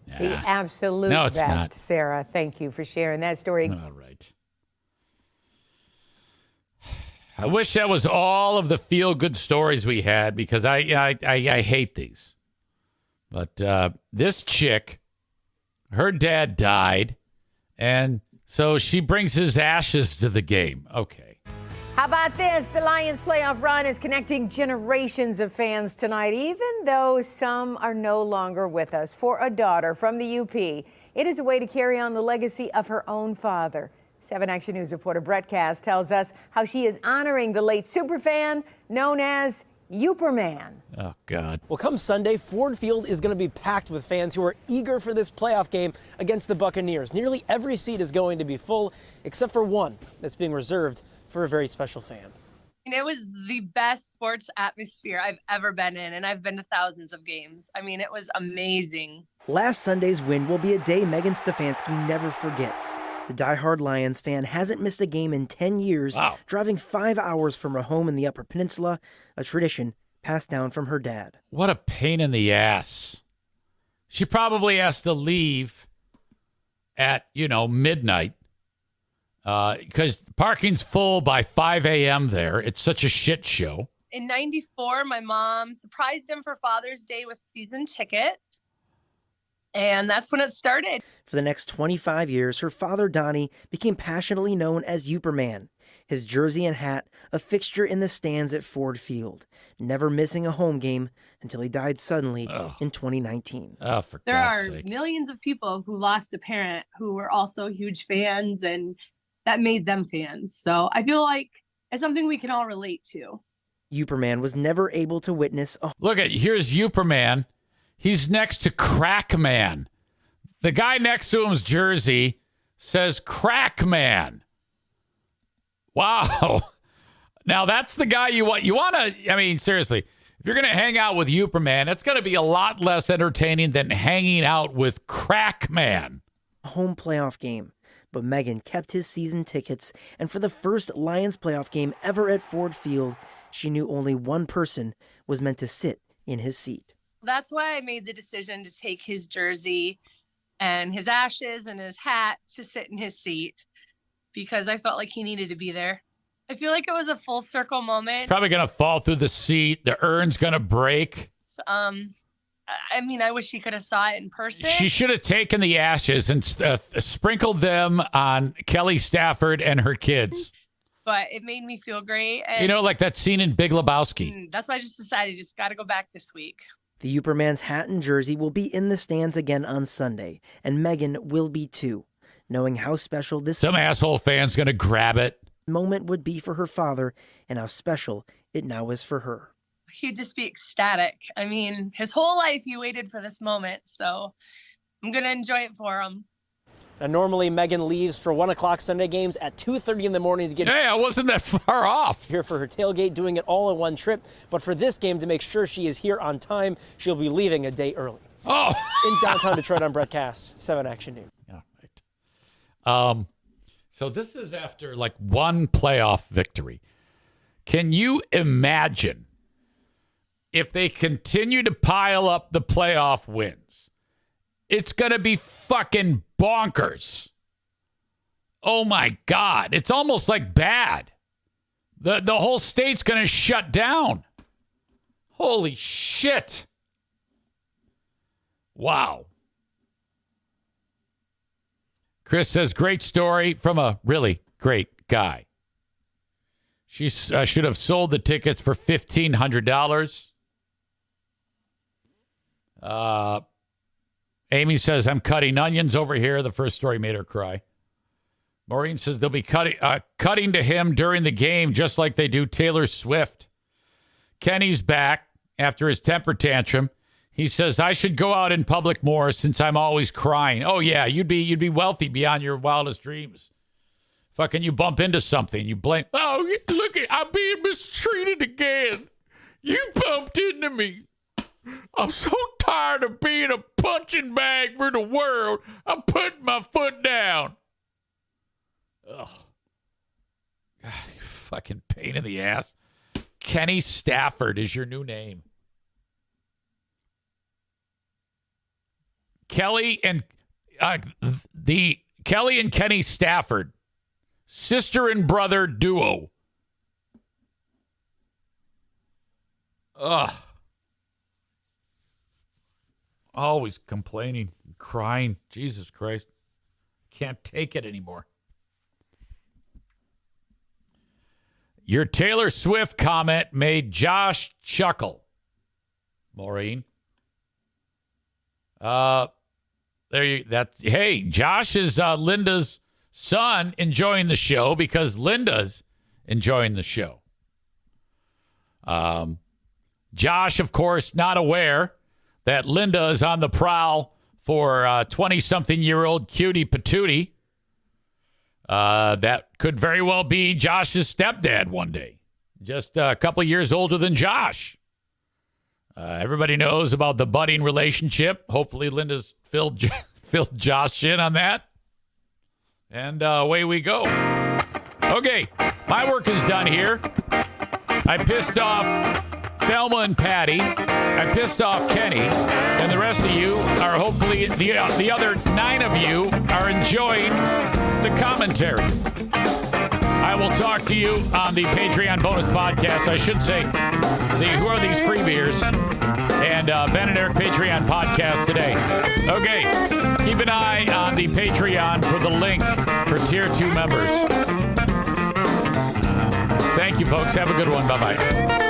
The absolute No, it's best, not. Sarah. Thank you for sharing that story. All right. I wish that was all of the feel-good stories we had because I hate these. But this chick, her dad died, and so she brings his ashes to the game. Okay. How about this? The Lions playoff run is connecting generations of fans tonight, even though some are no longer with us. For a daughter from the UP, it is a way to carry on the legacy of her own father. 7 Action News reporter Brett Cass tells us how she is honoring the late superfan known as Uperman. Oh, God. Well, come Sunday, Ford Field is going to be packed with fans who are eager for this playoff game against the Buccaneers. Nearly every seat is going to be full, except for one that's being reserved for a very special fan. It was the best sports atmosphere I've ever been in, and I've been to thousands of games. I mean, it was amazing. Last Sunday's win will be a day Megan Stefanski never forgets. The diehard Lions fan hasn't missed a game in 10 years, driving 5 hours from her home in the Upper Peninsula, a tradition passed down from her dad. What a pain in the ass. She probably has to leave at, midnight because parking's full by 5 a.m. there. It's such a shit show. In '94, my mom surprised him for Father's Day with season tickets. And that's when it started. For the next 25 years, her father, Donnie, became passionately known as Uperman. His jersey and hat, a fixture in the stands at Ford Field, never missing a home game until he died suddenly in 2019. Oh, for there God's are sake. Millions of people who lost a parent who were also huge fans, and that made them fans. So I feel like it's something we can all relate to. Uperman was never able to witness a... Look at, here's Uperman. He's next to Crackman. The guy next to him's jersey says Crackman. Wow. Now that's the guy you want. You want to, I mean, seriously, if you're going to hang out with Uperman, it's going to be a lot less entertaining than hanging out with Crackman. home playoff game. But Megan kept his season tickets, and for the first Lions playoff game ever at Ford Field, she knew only one person was meant to sit in his seat. That's why I made the decision to take his jersey and his ashes and his hat to sit in his seat, because I felt like he needed to be there. I feel like it was a full circle moment. Probably going to fall through the seat. The urn's going to break. I mean, I wish he could have saw it in person. She should have taken the ashes and sprinkled them on Kelly Stafford and her kids. But it made me feel great. And you know, like that scene in Big Lebowski. That's why I just decided just got to go back this week. The Uperman's hat and jersey will be in the stands again on Sunday, and Megan will be too, knowing how special this Some asshole fan's going to grab it. Moment would be for her father and how special it now is for her. He'd just be ecstatic. I mean, his whole life he waited for this moment, so I'm going to enjoy it for him. Now, normally Megan leaves for 1 o'clock Sunday games at 2:30 in the morning to get. Hey, I wasn't that far off. Here for her tailgate, doing it all in one trip. But for this game, to make sure she is here on time, she'll be leaving a day early. Oh, in downtown Detroit, I'm Brett Cass, 7 Action News. Yeah, right. So this is after like one playoff victory. Can you imagine if they continue to pile up the playoff wins? It's going to be fucking bonkers. Oh, my God. It's almost like bad. The whole state's going to shut down. Holy shit. Wow. Chris says, great story from a really great guy. She should have sold the tickets for $1,500. Amy says, I'm cutting onions over here. The first story made her cry. Maureen says they'll be cutting to him during the game, just like they do Taylor Swift. Kenny's back after his temper tantrum. He says, I should go out in public more since I'm always crying. Oh, yeah, you'd be wealthy beyond your wildest dreams. Fucking you bump into something, you blame. Oh, look, I'm being mistreated again. You bumped into me. I'm so tired of being a punching bag for the world. I'm putting my foot down. Ugh. God, you fucking pain in the ass. Kenny Stafford is your new name. Kelly and Kenny Stafford, sister and brother duo. Ugh. Always complaining, crying. Jesus Christ. Can't take it anymore. Your Taylor Swift comment made Josh chuckle. Maureen. Hey, Josh is Linda's son enjoying the show because Linda's enjoying the show. Josh, of course, not aware that Linda is on the prowl for 20-something-year-old cutie patootie. That could very well be Josh's stepdad one day. Just a couple of years older than Josh. Everybody knows about the budding relationship. Hopefully Linda's filled Josh in on that. And away we go. Okay, my work is done here. I pissed off Thelma and Patty. I pissed off Kenny. And the rest of you are hopefully, the other 9 of you are enjoying the commentary. I will talk to you on the Patreon bonus podcast. I should say, who are these free beers? And Ben and Eric Patreon podcast today. Okay, keep an eye on the Patreon for the link for Tier 2 members. Thank you, folks. Have a good one. Bye-bye.